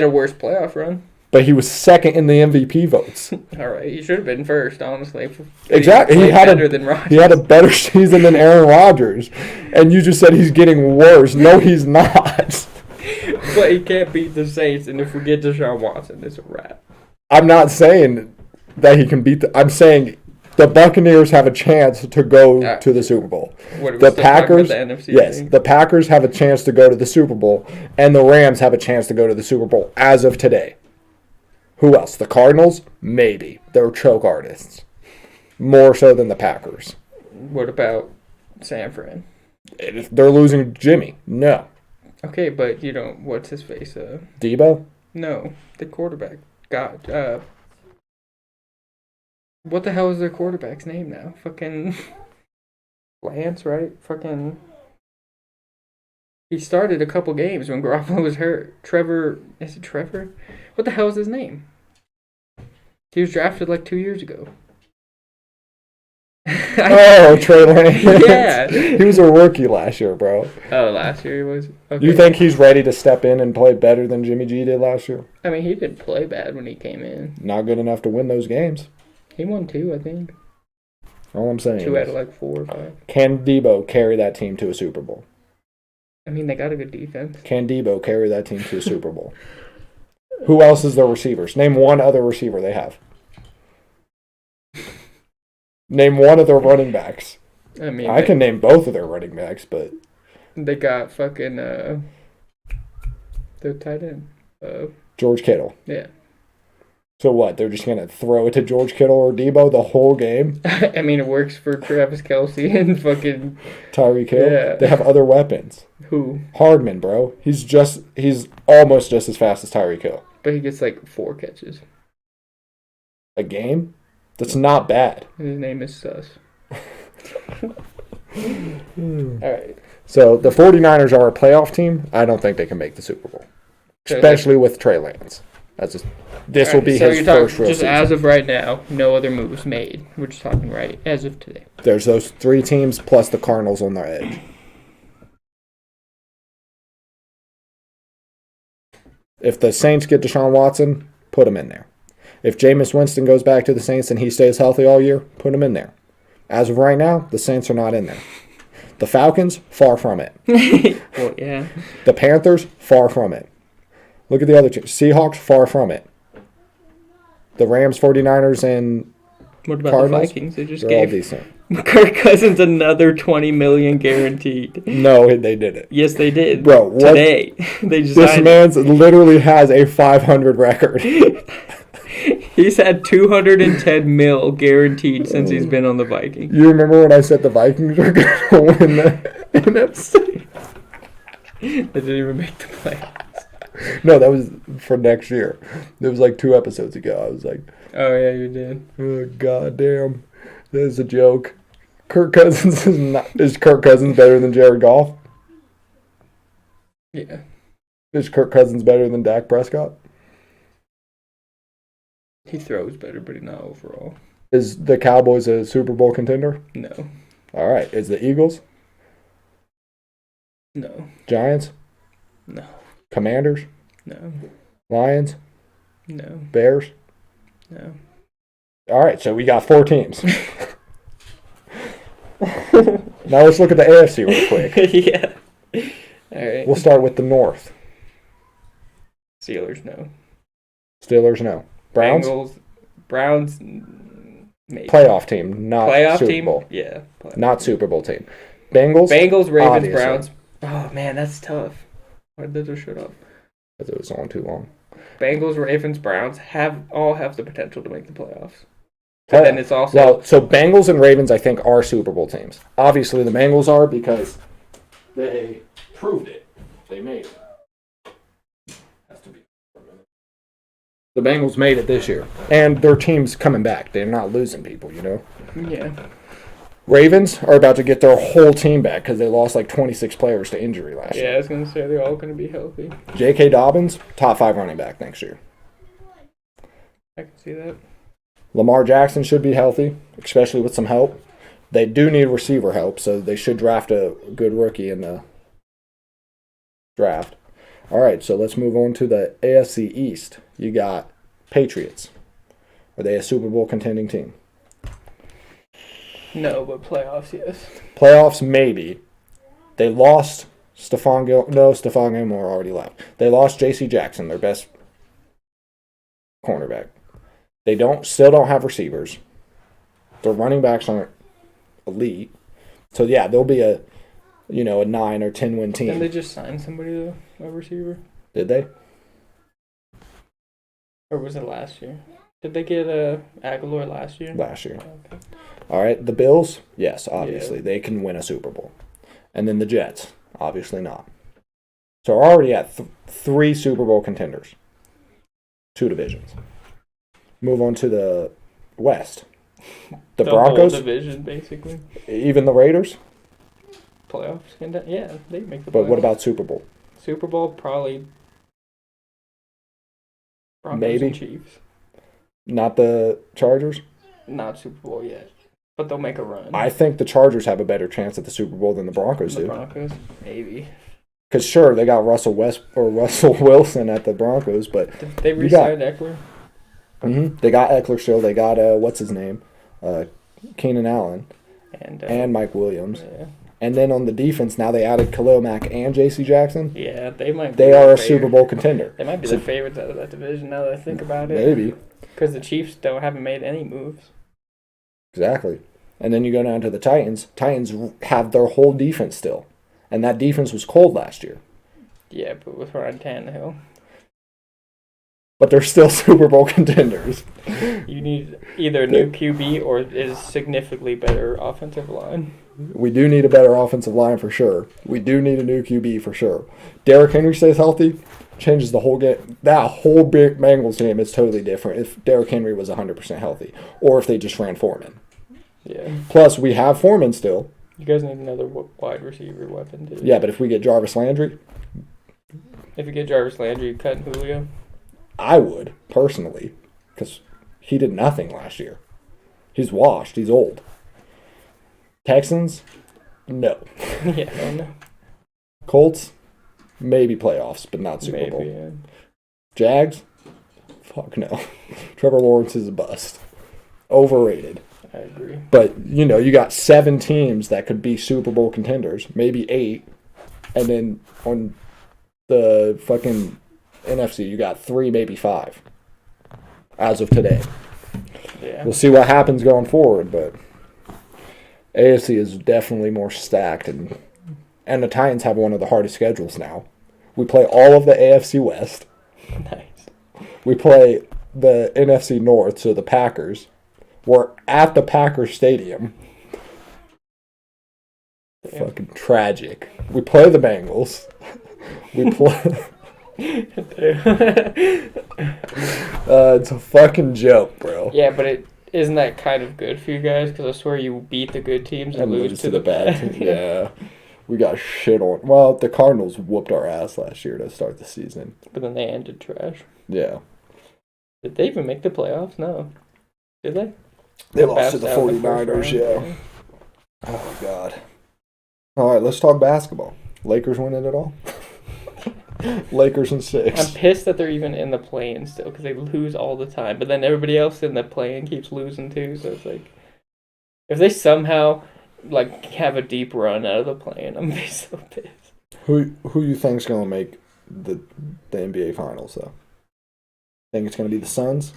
a worse playoff run. but he was second in the MVP votes. All right, he should have been first, honestly. Exactly. He He had better a than Rodgers. he had a better season than Aaron Rodgers, and you just said he's getting worse. No, he's not. But he can't beat the Saints, and if we get Deshaun Watson, it's a wrap. I'm not saying that he can beat the. I'm saying the Buccaneers have a chance to go to the Super Bowl. What are we The still talking Packers, about the NFC yes, thing? the Packers have a chance to go to the Super Bowl, and the Rams have a chance to go to the Super Bowl as of today. Who else? The Cardinals? Maybe. They're choke artists. More so than the Packers. What about San Fran? If they're losing Jimmy. No. Okay, but you don't. What's his face? Debo? No, the quarterback. God. What the hell is their quarterback's name now? Fucking Lance, right? Fucking. He started a couple games when Garoppolo was hurt. Trevor. Is it Trevor? What the hell is his name? He was drafted like 2 years ago. Oh, Trey Lance. Yeah. He was a rookie last year, bro. Oh, last year he was. Okay. You think he's ready to step in and play better than Jimmy G did last year? I mean, he didn't play bad when he came in. Not good enough to win those games. He won 2, I think. All I'm saying 2 out is, of like 4 or 5. can Debo carry that team to a Super Bowl? I mean, they got a good defense. Can Debo carry that team to a Super Bowl? Who else is their receivers? Name one other receiver they have. Name one of their running backs. I mean, I can name both of their running backs, but They got fucking their tight end. George Kittle. Yeah. So what? They're just gonna throw it to George Kittle or Debo the whole game? I mean, it works for Travis Kelce and fucking Tyreek Hill. Yeah. They have other weapons. who? Hardman, bro. He's almost just as fast as Tyreek Hill. But he gets like 4 catches. A game? That's not bad. And his name is Sus. Alright. So the 49ers are a playoff team. I don't think they can make the Super Bowl. Especially with Trey Lance. This will be so his you're talking, first real just season. as of right now, no other moves made. We're just talking right as of today. There's those 3 teams plus the Cardinals on their edge. If the Saints get Deshaun Watson, put him in there. If Jameis Winston goes back to the Saints and he stays healthy all year, put him in there. As of right now, the Saints are not in there. The Falcons, far from it. Well, yeah. The Panthers, far from it. Look at the other teams. Seahawks, far from it. The Rams, 49ers, and What about Cardinals? the Vikings? They just they're all gave decent. Kirk Cousins another $20 million guaranteed. No, they didn't. Yes, they did. Bro, what? Today. They just This signed man's literally has a 500 record. He's had $210 million guaranteed since he's been on the Vikings. You remember when I said the Vikings were going to win the NFC? They didn't even make the playoffs. No, that was for next year. It was like 2 episodes ago. I was like, Oh yeah, you did. oh, goddamn. That is a joke. Kirk Cousins is not. Is Kirk Cousins better than Jared Goff? Yeah. Is Kirk Cousins better than Dak Prescott? He throws better, but he's not overall. Is the Cowboys a Super Bowl contender? No. All right. Is the Eagles? No. Giants? No. Commanders? No. Lions? No. Bears? No. All right. So we got 4 teams. Now let's look at the AFC real quick. Yeah. All right. We'll start with the North. Steelers, no. Steelers, no. Browns? Bengals, Browns, maybe. Playoff team, not Playoff Super team? Bowl. Yeah. Playoff. Not Super Bowl team. Bengals? Bengals, Ravens, Obviously. Browns. Oh, man, that's tough. Why did they just shut up? Because it was on too long. Bengals, Ravens, Browns all have the potential to make the playoffs. But then it's also... Well, so Bengals and Ravens, I think, are Super Bowl teams. Obviously, the Bengals are because they proved it. They made it. Has to be. The Bengals made it this year. And their team's coming back. They're not losing people, you know? Yeah. Ravens are about to get their whole team back because they lost like 26 players to injury last Yeah, year. I was going to say they're all going to be healthy. J.K. Dobbins, top 5 running back next year. I can see that. Lamar Jackson should be healthy, especially with some help. They do need receiver help, so they should draft a good rookie in the draft. All right, so let's move on to the AFC East. You got Patriots. Are they a Super Bowl contending team? No, but playoffs, yes. Playoffs, maybe. They lost Stephon Gilmore already left. They lost J.C. Jackson, their best cornerback. They still don't have receivers. Their running backs aren't elite. So yeah, they'll be a 9 or 10 win team. Didn't they just sign somebody though, a receiver? Did they? Or was it last year? Did they get Aguilar last year? Last year. Okay. All right, the Bills, yes, obviously. Yeah. They can win a Super Bowl. And then the Jets, obviously not. So we're already at 3 Super Bowl contenders. 2 divisions. Move on to the West. The Broncos, whole division, basically. even the Raiders. Playoffs. Yeah, they make the playoffs. But what about Super Bowl? Super Bowl? Probably Broncos Maybe. and Chiefs. Not the Chargers? Not Super Bowl yet. But they'll make a run. I think the Chargers have a better chance at the Super Bowl than the Broncos The do. Broncos? Maybe. Because sure, they got Russell Wilson at the Broncos, but Did they You got- re-sign Eckler? they got Eckler still. They got what's his name, Keenan Allen and Mike Williams. Yeah. And then on the defense, now they added Khalil Mack and J.C. Jackson. Yeah, they might. They be are the a Super favorite. Bowl contender. They might be So- the favorites out of that division. Now that I think about it, Maybe. because the Chiefs haven't made any moves. Exactly. And then you go down to the Titans. Titans have their whole defense still, and that defense was cold last year. Yeah, but with Ryan Tannehill, But they're still Super Bowl contenders. you need either a new QB or is significantly better offensive line. We do need a better offensive line for sure. We do need a new QB for sure. Derrick Henry stays healthy, changes the whole game. That whole big Bengals game is totally different if Derrick Henry was 100% healthy or if they just ran Foreman. Yeah, Plus, we have Foreman still. you guys need another wide receiver weapon too. Yeah, but if we get Jarvis Landry, If you get Jarvis Landry, you cut Julio. I would, personally, because he did nothing last year. He's washed. He's old. Texans? No. Yeah, I don't know. Colts? Maybe playoffs, but not Super Maybe. Bowl. Yeah. Jags? Fuck no. Trevor Lawrence is a bust. Overrated. I agree. But, you got 7 teams that could be Super Bowl contenders, maybe 8. And then on the fucking NFC, you got 3, maybe 5. As of today. Yeah. We'll see what happens going forward, but AFC is definitely more stacked. And the Titans have one of the hardest schedules now. We play all of the AFC West. Nice. We play the NFC North, so the Packers. We're at the Packers Stadium. Damn. Fucking tragic. We play the Bengals. We play. It's a fucking joke, bro. Yeah, but isn't that kind of good for you guys? Because I swear you beat the good teams and lose to the bad teams. Yeah. We got shit on. Well, the Cardinals whooped our ass last year to start the season. But then they ended trash. Yeah. Did they even make the playoffs? No. Did they? They lost to the 49ers, yeah. Oh, God. All right, let's talk basketball. Lakers winning it all? Lakers in 6. I'm pissed that they're even in the play-in still because they lose all the time. But then everybody else in the play-in keeps losing too. So it's like, if they somehow have a deep run out of the play-in, I'm gonna be so pissed. Who you think's gonna make the NBA Finals though? Think it's gonna be the Suns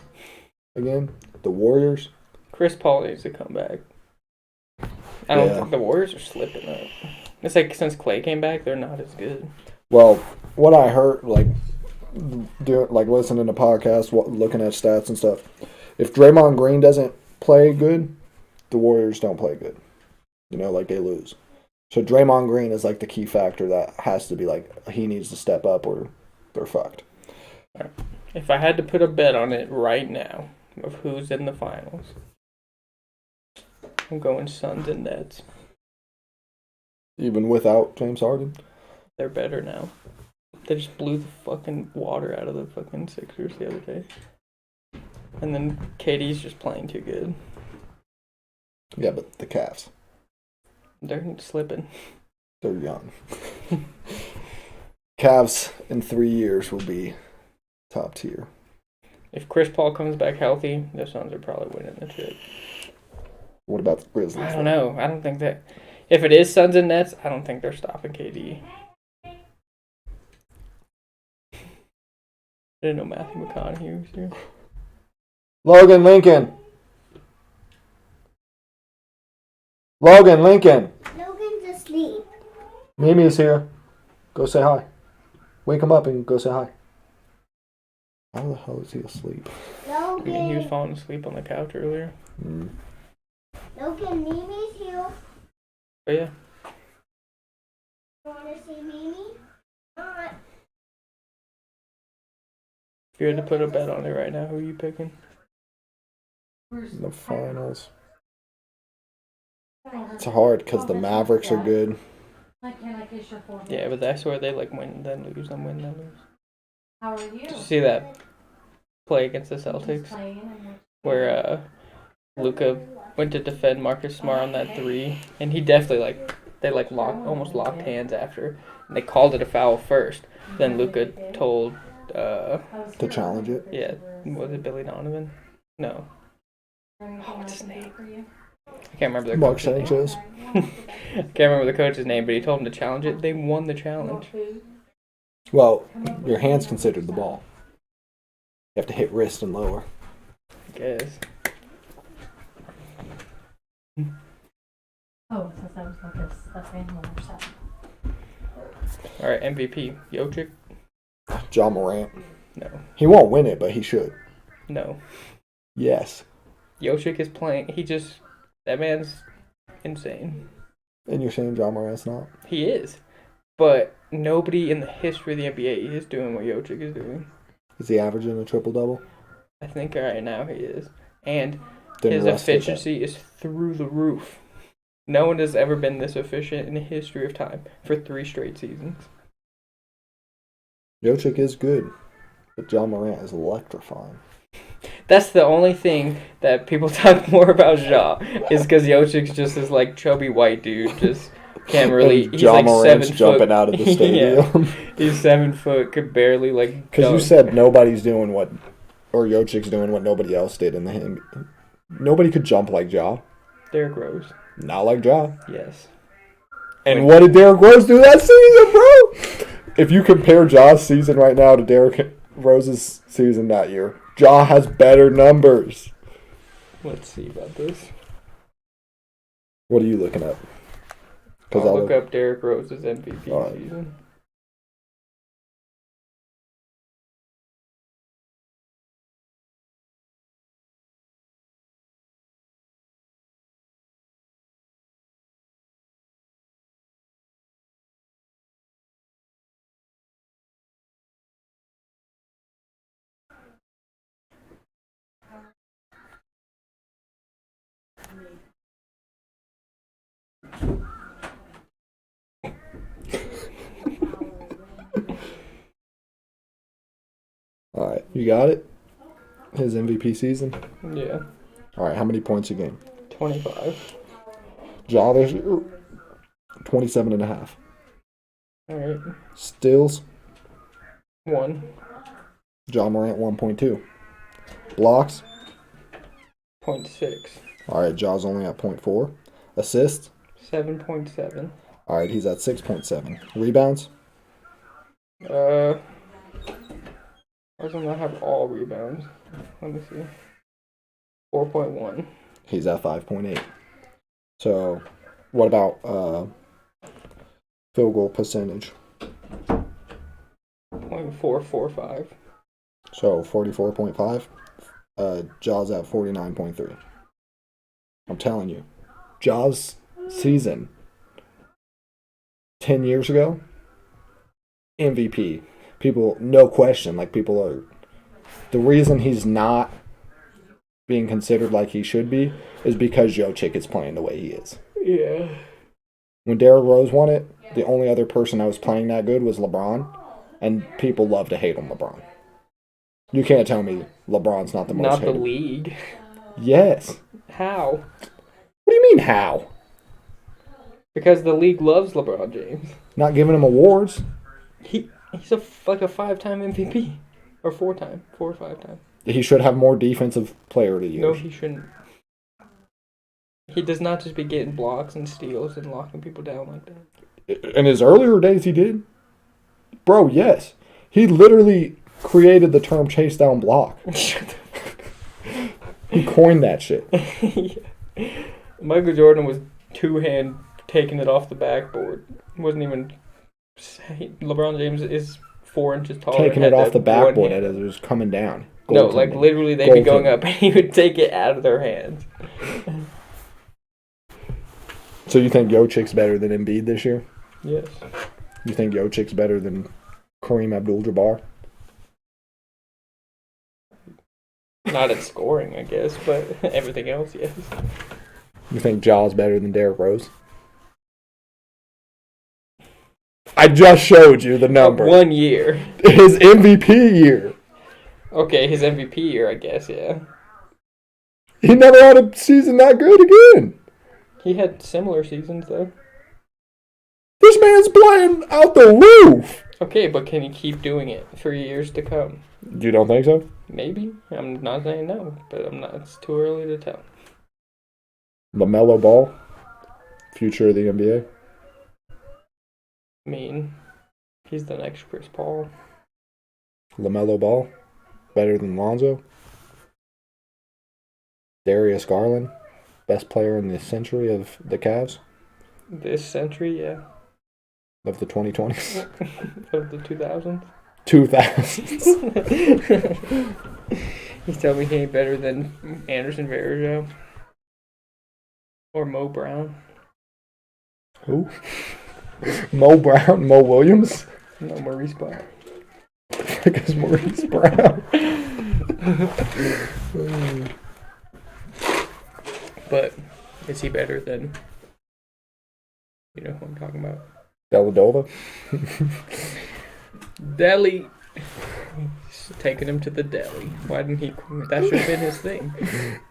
again? The Warriors? Chris Paul needs to come back. I don't think the Warriors are slipping up. It's like since Clay came back, they're not as good. Well, what I heard, listening to podcasts, looking at stats and stuff, if Draymond Green doesn't play good, the Warriors don't play good. They lose. So Draymond Green is the key factor that has to be he needs to step up or they're fucked. If I had to put a bet on it right now of who's in the finals, I'm going Suns and Nets. Even without James Harden? They're better now. They just blew the fucking water out of the fucking Sixers the other day. And then KD's just playing too good. Yeah, but the Cavs. They're slipping. They're young. Cavs in 3 years will be top tier. If Chris Paul comes back healthy, the Suns are probably winning the shit. What about the Grizzlies? I don't know. I don't think that... If it is Suns and Nets, I don't think they're stopping KD. I didn't know Matthew McConaughey was here. Logan Lincoln. Logan's asleep. Mimi's here. Go say hi. Wake him up and go say hi. How the hell is he asleep? Logan. I mean, he was falling asleep on the couch earlier. Logan, Mimi's here. But yeah. You want to see Mimi? Not. If you had to put a bet on it right now, who are you picking? The finals. It's hard because the Mavericks are good. Yeah, but that's where they win, then lose, then win, then lose. How are you? Did you see that play against the Celtics where Luka went to defend Marcus Smart on that 3, and he definitely almost locked hands after, and they called it a foul first. Then Luka told To challenge it? yeah, was it Billy Donovan? No, what's his name? I can't remember the Mark coach's name. Sanchez. I can't remember the coach's name, but he told him to challenge it. They won the challenge. Well, your hand's considered the ball. You have to hit wrist and lower. I guess. Oh, so that was like a random or something. All right, MVP Jokic. John Morant. No, He won't win it, but he should. no. Yes. Jokic is playing. That man's insane. And you're saying John Morant's not? He is, but nobody in the history of the NBA is doing what Jokic is doing. Is he averaging a triple-double? I think right now he is, and Then his Russ did that. efficiency is through the roof. No one has ever been this efficient in the history of time for 3 straight seasons. Jokic is good, but John Morant is electrifying. That's the only thing that people talk more about Ja is because Jokic's just this chubby white dude just Can't really. And He's John like Morant's 7 jumping foot. out of the Yeah. stadium. He's 7 foot, could barely like. Because you dunk. said nobody's doing what, or Jokic's doing what nobody else did in the hand. Nobody could jump like Ja. Derrick Rose. Not like Ja. Yes. And what did Derrick Rose do that season, bro? If you compare Ja's season right now to Derrick Rose's season that year, Ja has better numbers. Let's see about this. What are you looking at? I'll look up Derrick Rose's MVP All right. season. All right, you got it? His MVP season? Yeah. All right, how many points a game? 25. Ja this year, 27.5. All right. Steals, 1. Ja Morant 1.2. Blocks, 0.6. all right, Ja's only at 0.4. Assists, 7.7. all right, he's at 6.7. Rebounds, Why doesn't that have all rebounds? Let me see. 4.1. he's at 5.8. So, what about field goal percentage? 0.445. So 44.5. Ja's at 49.3. I'm telling you, Ja's season 10 years ago, MVP. People, no question. Like people are. The reason he's not being considered like he should be is because Jokic is playing the way he is. Yeah. When Derrick Rose won it, the only other person that was playing that good was LeBron, and people love to hate on LeBron. You can't tell me LeBron's not the most Not the hated. league. Yes. How? What do you mean how? Because the league loves LeBron James. Not giving him awards. He's like a 5-time MVP. Or 4 or 5-time. He should have more defensive player of the year. No, he shouldn't. He does not just be getting blocks and steals and locking people down like that. In his earlier days, he did. Bro, yes. He literally created the term chase down block. He coined that shit. Yeah. Michael Jordan was 2-hand taking it off the backboard. Wasn't even. LeBron James is 4 inches taller. Taking had it off that the backboard one as hand. it was coming down. No, like Goaltending. literally they'd be going Goaltending. up and he would take it out of their hands. So you think Jokic's better than Embiid this year? Yes. You think Jokic's better than Kareem Abdul-Jabbar? Not at scoring, I guess, but everything else, yes. You think Ja's better than Derrick Rose? I just showed you the number. 1 year. His MVP year. Okay, his MVP year, I guess, yeah. He never had a season that good again. He had similar seasons, though. This man's playing out the roof. Okay, but can he keep doing it for years to come? You don't think so? Maybe. I'm not saying no, but it's too early to tell. LaMelo Ball, future of the NBA. I mean, he's the next Chris Paul. LaMelo Ball, better than Lonzo. Darius Garland, best player in the century of the Cavs, This century, yeah. of the 2020s. Of the 2000s. 2000s. He's telling me he ain't better than Anderson Varejao. Or Mo Brown. Who? Mo Brown, Mo Williams? No, Maurice Brown. Because Maurice Brown. But is he better than, you know who I'm talking about? Deladova? Delhi. chefs taking him to the deli. Why didn't he? That should have been his thing.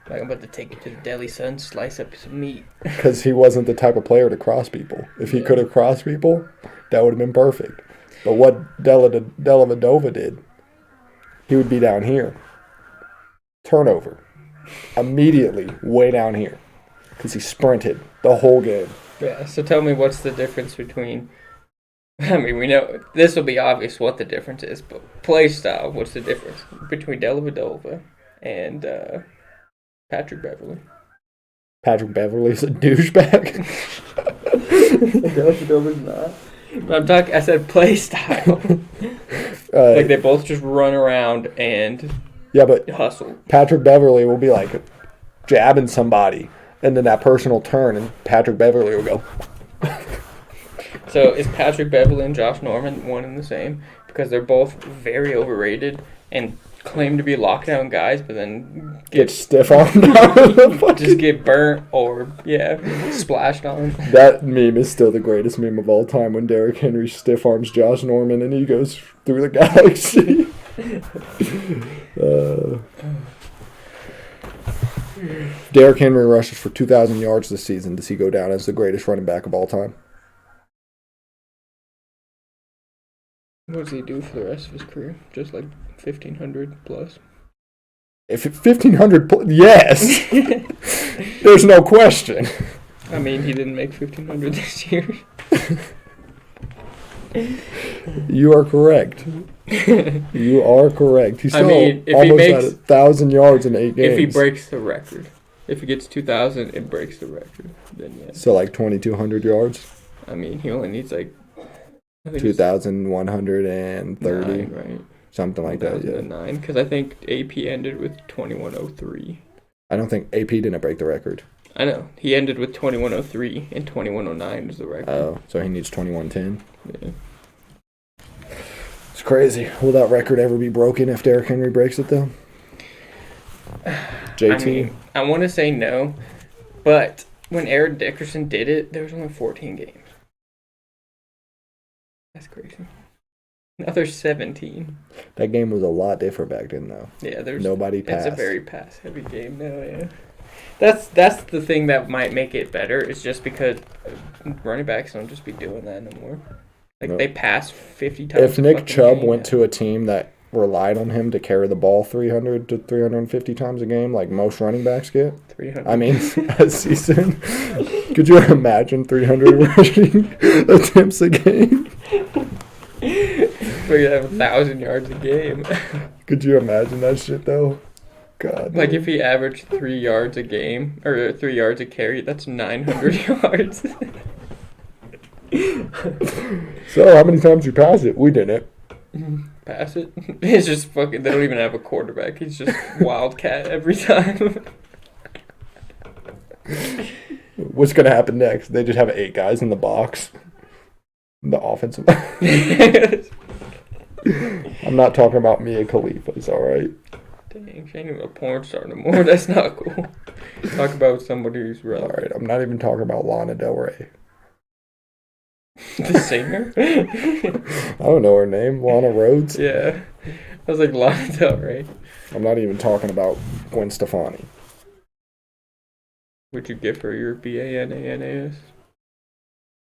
Like, I'm about to take you to the deli, son. Slice up some meat. Because he wasn't the type of player to cross people. If he could have crossed people, that would have been perfect. But what Dellavedova did, he would be down here. Turnover. Immediately way down here. Because he sprinted the whole game. Yeah. So tell me, what's the difference between? I mean, we know this will be obvious what the difference is, but play style. What's the difference between Dellavedova and Patrick Beverley? Patrick Beverley's a douchebag. Dellavedova's not. I said play style. Like they both just run around and yeah, but hustle. Patrick Beverley will be like jabbing somebody, and then that person will turn, and Patrick Beverley will go. So is Patrick Beverley and Josh Norman one and the same? Because they're both very overrated and claim to be lockdown guys, but then Get stiff armed out of the fucking... just get burnt or splashed on. That meme is still the greatest meme of all time when Derrick Henry stiff arms Josh Norman and he goes through the galaxy. Derrick Henry rushes for 2,000 yards this season. Does he go down as the greatest running back of all time? What does he do for the rest of his career? Just like 1,500 plus? If 1,500, yes. There's no question. I mean, he didn't make 1,500 this year. You are correct. You are correct. He's still if he almost makes, at 1,000 yards in 8 games. If he breaks the record. If he gets 2,000 and breaks the record, then yes. So like 2,200 yards? I mean, he only needs like... 2,130. Right. Something like that, yeah. 2009, because I think AP ended with 2103. I don't think AP didn't break the record. I know. He ended with 2103, and 2109 is the record. Oh, so he needs 2110. Yeah. It's crazy. Will that record ever be broken if Derrick Henry breaks it, though? JT? I mean, I want to say no, but when Eric Dickerson did it, there was only 14 games. That's crazy. Now there's 17. That game was a lot different back then, though. Yeah, there's nobody passed. It's a very pass-heavy game now, yeah. That's the thing that might make it better, is just because running backs don't just be doing that no more. Like, no. They pass 50 times. If Nick Chubb went to a team that relied on him to carry the ball 300 to 350 times a game, like most running backs get, 300. I mean, a season, could you imagine 300 rushing attempts a game? We're gonna have 1,000 yards a game. Could you imagine that shit, though? God. Like, if he averaged 3 yards a game, or 3 yards a carry, that's 900 yards. So, how many times you pass it? We didn't. Pass it? It's just fucking, they don't even have a quarterback. He's just wildcat every time. What's going to happen next? They just have 8 guys in the box. The offensive. I'm not talking about Mia Khalifa's, alright? Dang, she ain't even a porn star no more. That's not cool. Talk about somebody who's relevant. Alright, I'm not even talking about Lana Del Rey. The singer? I don't know her name. Lana Rhodes? Yeah. I was like, Lana Del Rey. I'm not even talking about Gwen Stefani. Would you give her your BANANAS?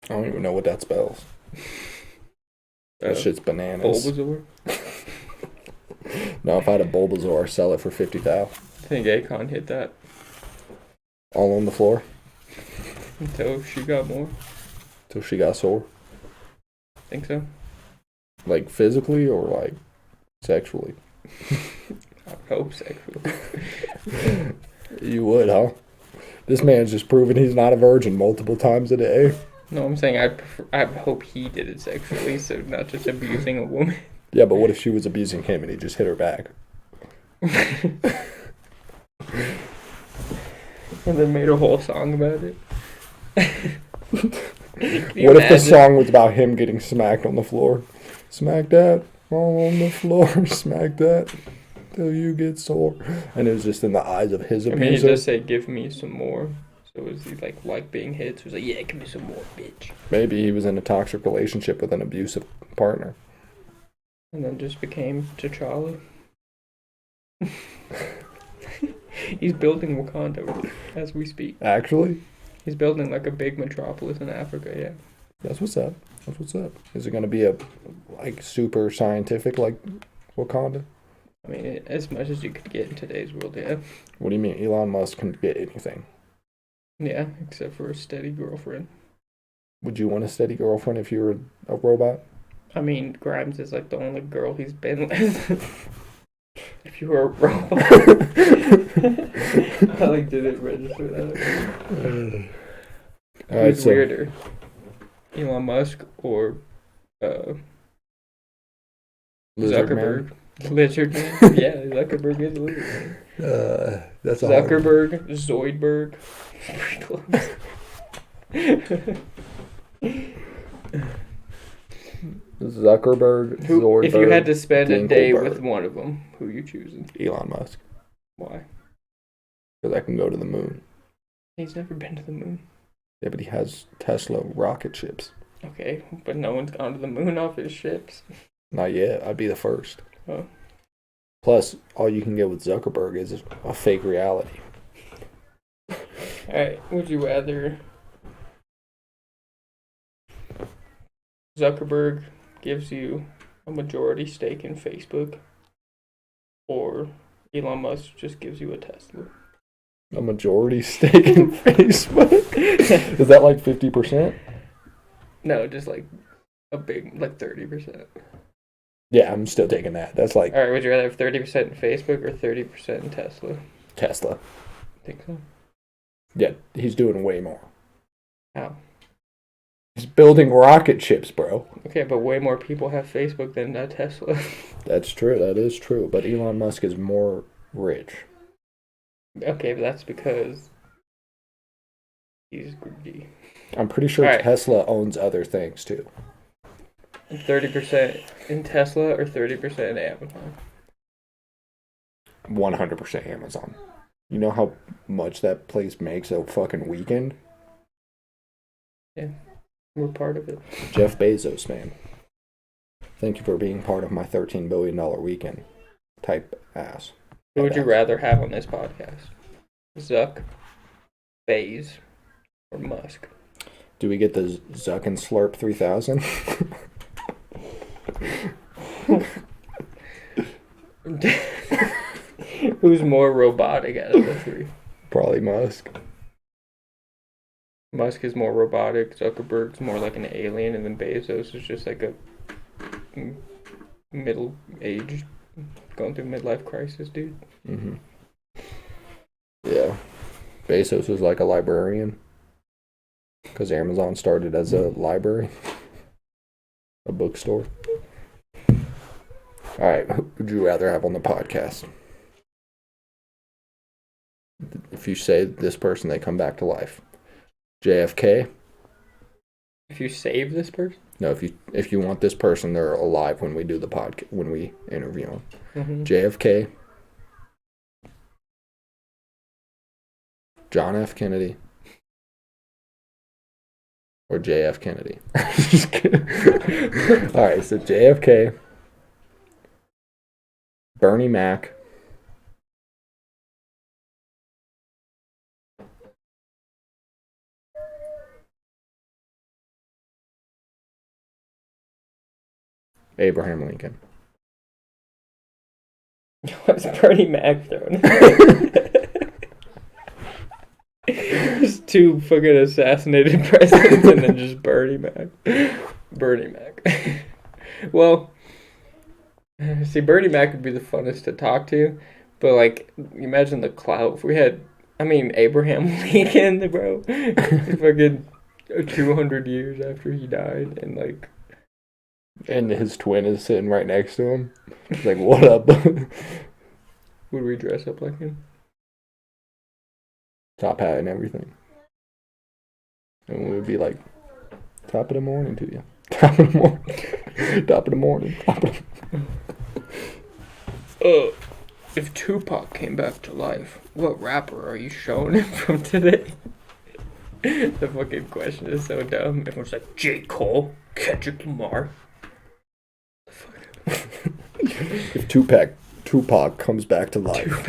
I don't even know what that spells. That shit's bananas. Bulbasaur? No, if I had a Bulbasaur, I'd sell it for $50,000. I think Akon hit that. All on the floor? Until she got more. Till she got sore? Think so. Like physically or like sexually? I hope sexually. You would, huh? This man's just proven he's not a virgin multiple times a day. No, I'm saying I hope he did it sexually, so not just abusing a woman. Yeah, but what if she was abusing him and he just hit her back? And then made a whole song about it. What if the song was about him getting smacked on the floor? Smack that, all on the floor, smack that till you get sore. And it was just in the eyes of his abuser. I mean, he does say, give me some more. So is he like being hit? So he's like, yeah, give me some more, bitch. Maybe he was in a toxic relationship with an abusive partner. And then just became T'Challa. He's building Wakanda as we speak. Actually, He's building like a big metropolis in Africa, yeah. that's what's up. That's what's up. Is it gonna be a like super scientific like Wakanda? I mean, as much as you could get in today's world, yeah. What do you mean? Elon Musk can get anything. Yeah, except for a steady girlfriend. Would you want a steady girlfriend if you were a robot? I mean, Grimes is like the only girl he's been with. If you were a robot. I like didn't register that. All right, Who's so weirder? Elon Musk or Lizard Zuckerberg? Man? Lizard Man? Yeah, Zuckerberg is a lizard man. That's a hard one. Zuckerberg, Zoidberg. Pretty close. Zuckerberg, Who, if you had to spend a day Dinkelberg. with one of them, who you choosing? Elon Musk, Why? because I can go to the moon. He's never been to the moon. Yeah, but he has Tesla rocket ships. Okay, but no one's gone to the moon off his ships. Not yet. I'd be the first. Oh. Plus, all you can get with Zuckerberg is a fake reality. Alright, would you rather Zuckerberg gives you a majority stake in Facebook or Elon Musk just gives you a Tesla? A majority stake in Facebook? Is that like 50%? No, just like a big, like 30%. Yeah, I'm still taking that. That's like Alright, would you rather have 30% in Facebook or 30% in Tesla? Tesla. Think so? Yeah, he's doing way more. How? He's building rocket ships, bro. Okay, but way more people have Facebook than Tesla. That's true. That is true. But Elon Musk is more rich. Okay, but that's because he's greedy. I'm pretty sure Alright. Tesla owns other things too. 30% in Tesla or 30% in Amazon? 100% Amazon. You know how much that place makes a fucking weekend? We're part of it. Jeff Bezos, man. Thank you for being part of my $13 billion weekend. Type ass. Who would you rather have on this podcast? Zuck, Baze, or Musk? Do we get the Zuck and Slurp 3000? Who's more robotic out of the three? Probably Musk. Musk is more robotic, Zuckerberg's more like an alien, and then Bezos is just like a middle-aged, going through midlife crisis dude. Mm-hmm. Yeah. Bezos was like a librarian. Because Amazon started as a library. A bookstore. Alright, who would you rather have on the podcast? If you say this person, they come back to life. JFK? If you save this person? No, if you want this person, they're alive when we do the podcast, when we interview them. Mm-hmm. JFK, John F. Kennedy, or JF Kennedy. Just kidding. All right, so JFK, Bernie Mac, Abraham Lincoln. What's Bernie Mac thrown? Just two fucking assassinated presidents and then just Bernie Mac. Bernie Mac. Well, see, Bernie Mac would be the funnest to talk to, but like, imagine the clout if we had, I mean, Abraham Lincoln, bro. Fucking 200 years after he died, and like, And his twin is sitting right next to him. He's like, what up? would we dress up like him? Top hat and everything. And we would be like, top of the morning to you. Top of the morning. Top of the morning. Top of the... If Tupac came back to life, what rapper are you showing him from today? The fucking question is so dumb. Everyone's like, J. Cole, Kendrick Lamar. The fuck? If Tupac comes back to life,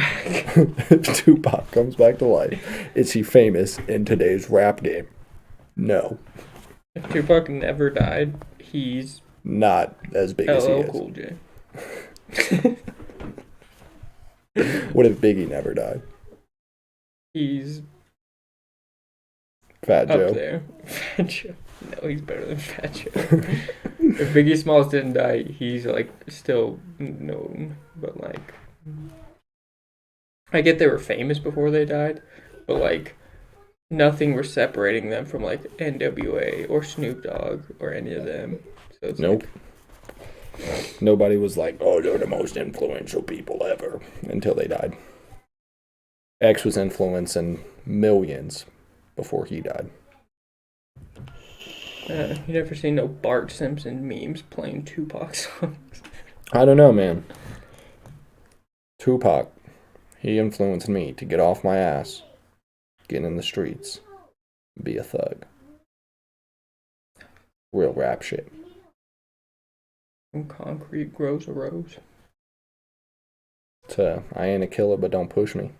if Tupac comes back to life, is he famous in today's rap game? No, If Tupac never died, he's not as big as he LL is. Cool J. What if Biggie never died? He's Fat up Joe. there. Fat Joe. No, he's better than Fat Joe. If Biggie Smalls didn't die, he's like still known. But like, I get they were famous before they died, but like, nothing was separating them from like NWA or Snoop Dogg or any of them. So it's Nope. Nobody was like, oh, they're the most influential people ever until they died. X was influencing millions before he died. You never seen no Bart Simpson memes playing Tupac songs. I don't know, man. Tupac, he influenced me to get off my ass, get in the streets, be a thug. Real rap shit. From concrete grows a rose. I ain't a killer, but don't push me.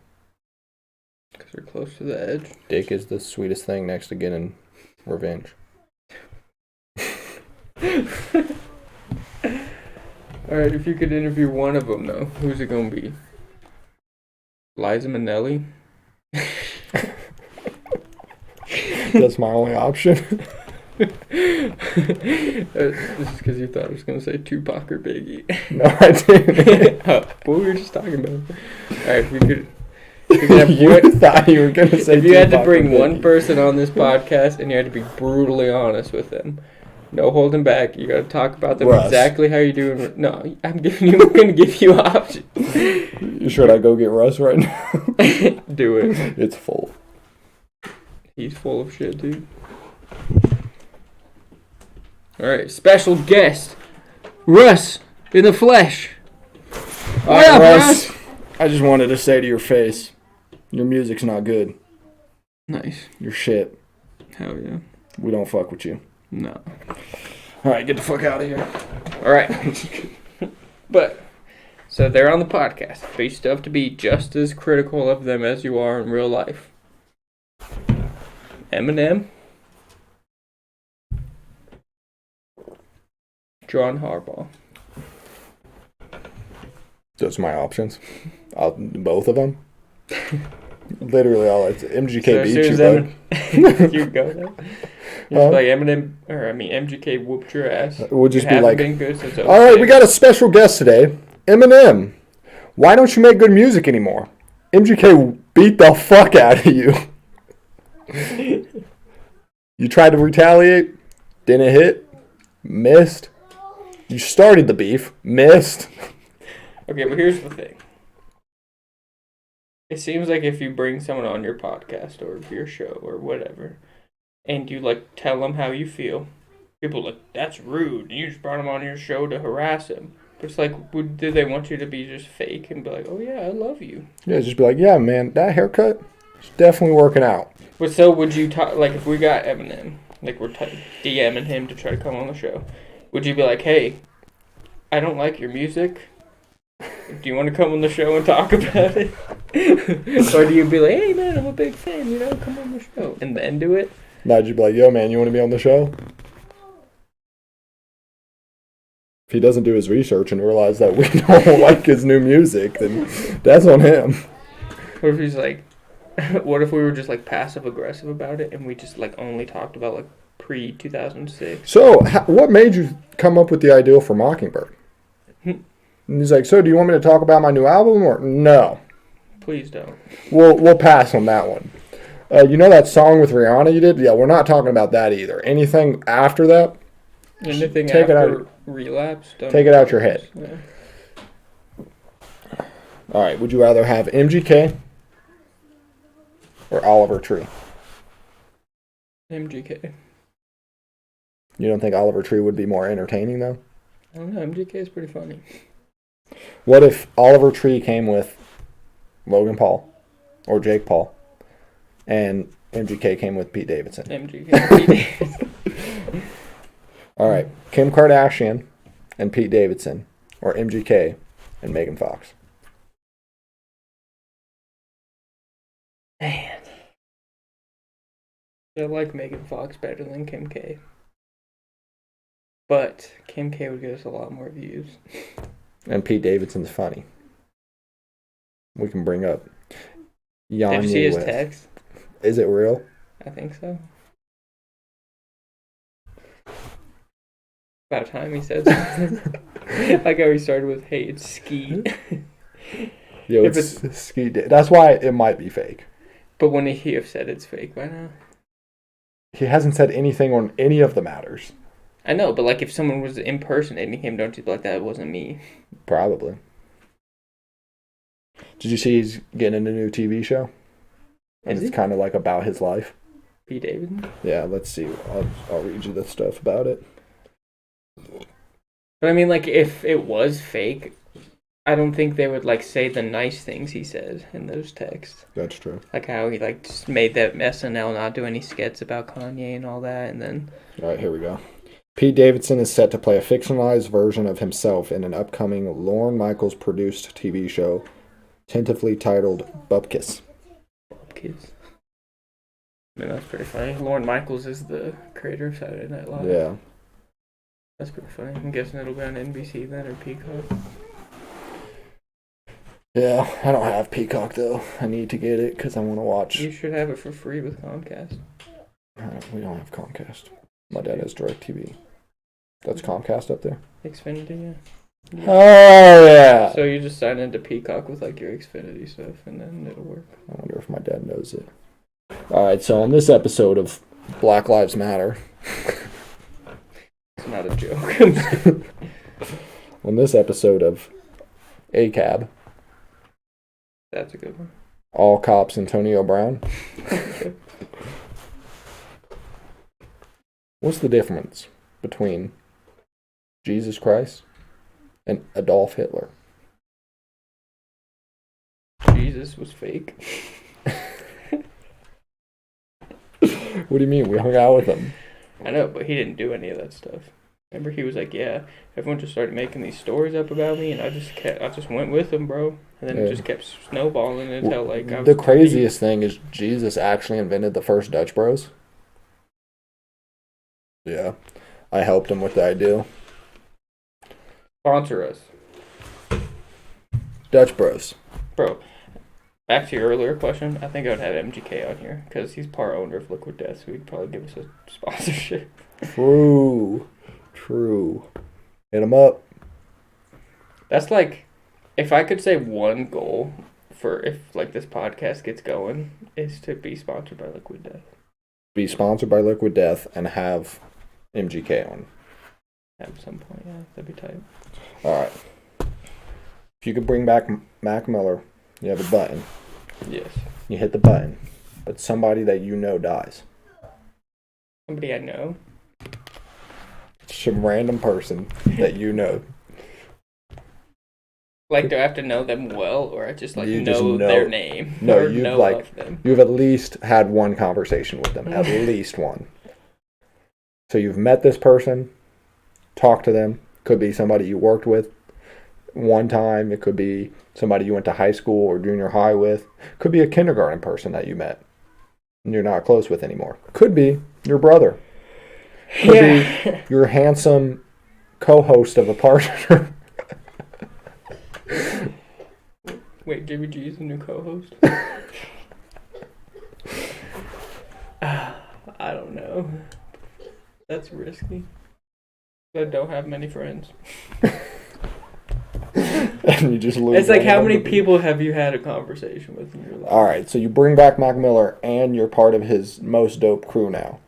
Because they're close to the edge. Dick is the sweetest thing next to getting revenge. Alright, if you could interview one of them, though, who's it gonna be? Liza Minnelli? That's my only option. This is because you thought I was gonna say Tupac or Biggie. No, I didn't. What we were just talking about. Alright, if you could have You thought you were gonna say. if you had to Tupac or bring one Biggie. person on this podcast and you had to be brutally honest with them, no holding back, you gotta talk about them Russ. exactly how you're doing. No, I'm gonna give you options. Should I go get Russ right now? Do it. It's full. He's full of shit, dude. Alright, special guest, Russ in the flesh. What up, Russ? I just wanted to say to your face, your music's not good. Nice. You're shit. Hell yeah. We don't fuck with you. No. Alright, get the fuck out of here. Alright. But, so they're on the podcast. But you still have to be just as critical of them as you are in real life. Eminem. John Harbaugh. Those are my options. Both of them. Literally all it's MGK beat you, bud. You go there. You Huh? like Eminem, MGK whooped your ass. It would just You be haven't like, been good since all right, 06. we got a special guest today, Eminem. Why don't you make good music anymore? MGK beat the fuck out of you. You tried to retaliate, didn't hit, missed. You started the beef, missed. Okay, but here's the thing. It seems like if you bring someone on your podcast or your show or whatever, and you like tell them how you feel, people are like, that's rude. You just brought him on your show to harass him. But it's like, do they want you to be just fake and be like, oh yeah, I love you? Yeah, just be like, yeah, man, that haircut is definitely working out. But so would you talk, like if we got Eminem, like we're DMing him to try to come on the show, would you be like, hey, I don't like your music. Do you want to come on the show and talk about it? Or do you be like, hey man, I'm a big fan, come on the show. And then do it? Now you'd be like, yo, man, you want to be on the show? If he doesn't do his research and realize that we don't like his new music, then that's on him. What if he's like, what if we were just like passive aggressive about it and we just like only talked about like pre-2006? So, what made you come up with the idea for Mockingbird? And he's like, so do you want me to talk about my new album or no? Please don't. We'll pass on that one. You know that song with Rihanna you did? Yeah, we're not talking about that either. Anything after that, Anything Take it after out. relapse? Don't Take it out your head. Yeah. All right, would you rather have MGK or Oliver Tree? MGK. You don't think Oliver Tree would be more entertaining, though? I don't know, MGK is pretty funny. What if Oliver Tree came with Logan Paul or Jake Paul and MGK came with Pete Davidson? MGK. All right, Kim Kardashian and Pete Davidson or MGK and Megan Fox? Man. I like Megan Fox better than Kim K. But Kim K would get us a lot more views. And Pete Davidson's funny. We can bring up Did you see his text? Is it real? I think so. About time he said something. Like how he started with, hey, it's ski. Yo, If it's ski day. That's why it might be fake. But wouldn't he have said it's fake by now? He hasn't said anything on any of the matters. I know, but like if someone was impersonating him, don't you be like, that wasn't me? Probably. Did you see he's getting a new TV show? And Is it's he? kind of like about his life. Pete Davidson? Yeah, let's see. I'll read you the stuff about it. But I mean, like, if it was fake, I don't think they would, like, say the nice things he said in those texts. That's true. Like how he, like, just made that SNL not do any skits about Kanye and all that, and then... All right, here we go. Pete Davidson is set to play a fictionalized version of himself in an upcoming Lorne Michaels produced TV show, tentatively titled Bupkis. Kids. I mean, that's pretty funny. Lorne Michaels is the creator of Saturday Night Live. Yeah. That's pretty funny. I'm guessing it'll be on NBC then, or Peacock. Yeah, I don't have Peacock though. I need to get it because I want to watch. You should have it for free with Comcast. We don't have Comcast. My dad has DirecTV. That's Comcast up there. Xfinity, yeah. Oh yeah. So you just sign into Peacock with like your Xfinity stuff, and then it'll work. I wonder if my dad knows it. All right, so on this episode of Black Lives Matter, It's not a joke. on this episode of ACAB, That's a good one. All Cops Antonio Brown. What's the difference between Jesus Christ and Adolf Hitler? Jesus was fake. What do you mean? We hung out with him. I know, but he didn't do any of that stuff. Remember, he was like, "Yeah, everyone just started making these stories up about me, and I just went with them, bro." And then Yeah. it just kept snowballing until like I was The craziest thing is Jesus actually invented the first Dutch Bros. Yeah, I helped him with the idea. Sponsor us, Dutch Bros. bro. Back to your earlier question, I think I would have MGK on here because he's part owner of Liquid Death, so he'd probably give us a sponsorship. True. Hit him up. That's like, if I could say one goal for if like this podcast gets going, is to be sponsored by Liquid Death. Be sponsored by Liquid Death and have MGK on. At some point, yeah, that'd be tight. All right. If you could bring back Mac Miller, you have a button. Yes. You hit the button, but somebody that you know dies. Somebody I know. Some random person that you know. Like, do I have to know them well, or I just like You know, just know- their name? No, or you've know like of them. you've at least had one conversation with them, at least one. So you've met this person, talked to them. Could be somebody you worked with one time. It could be somebody you went to high school or junior high with. Could be a kindergarten person that you met and you're not close with anymore. Could be your brother. Could be your handsome co-host of a partner. Wait, Jimmy G is a new co-host? I don't know. That's risky. I don't have many friends. And you just lose. It's like, one how of many them. people have you had a conversation with in your life? All right, so you bring back Mac Miller, and you're part of his most dope crew now.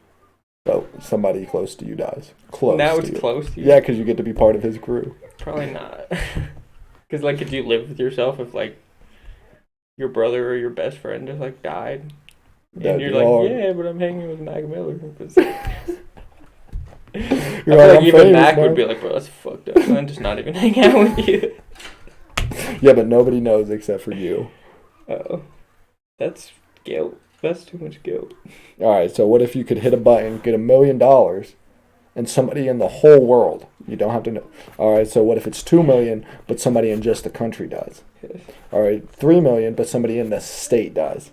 So somebody close to you dies. Close. Now to it's you. close to you. Yeah, because you get to be part of his crew. Probably not. Because, like, could you live with yourself if, like, your brother or your best friend just, like, died? That'd And you're be like, hard. yeah, but I'm hanging with Mac Miller. 'Cause I You're feel like, like "I'm even famous, Mac man." would be like, bro, that's fucked up. And then just not even hang out with you. Yeah, but nobody knows except for you. Oh. That's guilt. That's too much guilt. All right, so what if you could hit a button, get $1 million, and somebody in the whole world. You don't have to know. All right, so what if it's 2 million, but somebody in just the country dies? All right, 3 million, but somebody in the state dies.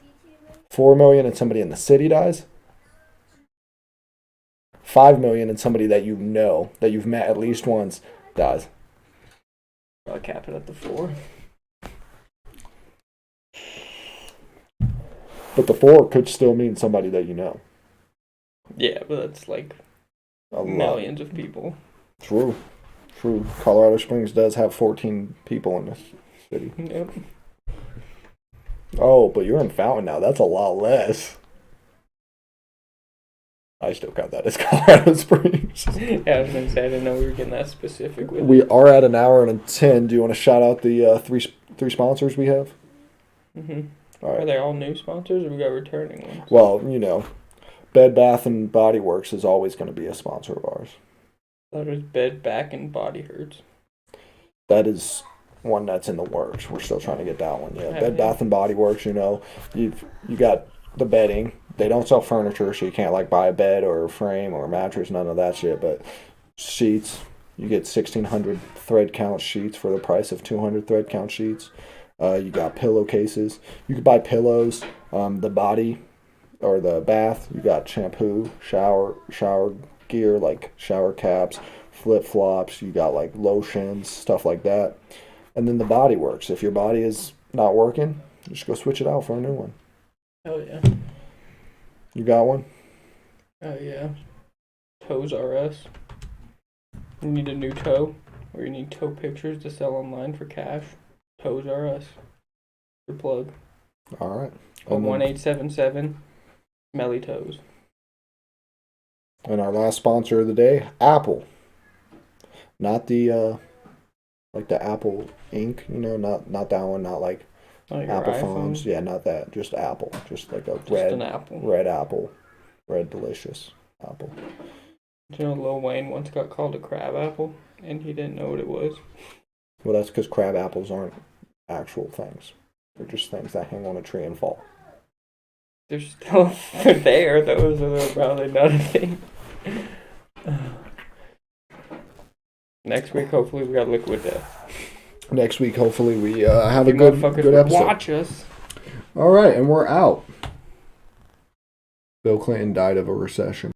4 million and somebody in the city dies. 5 million and somebody that you know, that you've met at least once, dies. Probably cap it at the 4. But the 4 could still mean somebody that you know. Yeah, but that's like A lot. millions of people. True. Colorado Springs does have 14 people in the city. Yep. Oh, but you're in Fountain now. That's a lot less. I still count that as Colorado Springs. Yeah, I was gonna say I didn't know we were getting that specific with We are at an hour and 10. Do you want to shout out the three sponsors we have? Mm-hmm. All Are right. they all new sponsors, or we got returning ones? Well, you know, Bed Bath and Body Works is always going to be a sponsor of ours. That was Bed, Back, and Body Hurts. That is one that's in the works. We're still trying to get that one. Yeah, Yeah, Bed yeah. Bath and Body Works. You know, you got the bedding. They don't sell furniture, so you can't like buy a bed or a frame or a mattress, none of that shit. But sheets, you get 1,600 thread count sheets for the price of 200 thread count sheets. You got pillowcases. You can buy pillows. The body or the bath. You got shampoo, shower gear like shower caps, flip flops. You got like lotions, stuff like that. And then the Body Works. If your body is not working, just go switch it out for a new one. Oh yeah. You got one? Oh yeah. Toes R Us. You need a new toe, or you need toe pictures to sell online for cash. Toes R Us. Your plug. All right. Call And then- 1877 Smelly Toes. And our last sponsor of the day, Apple. Not the like the Apple Inc. You know, not that one. Not like Not your Apple iPhone. phones. Yeah, not that. Just Apple. Just like a Just red an apple. red apple, red delicious apple. Do you know Lil Wayne once got called a crab apple, and he didn't know what it was? Well, that's because crab apples aren't actual things. They're just things that hang on a tree and fall. They're still they're there. Those are probably not a thing. Next week, hopefully, we got Liquid Death. Next week, hopefully, we have a You good motherfuckers good would episode. watch us. All right, and we're out. Bill Clinton died of a recession.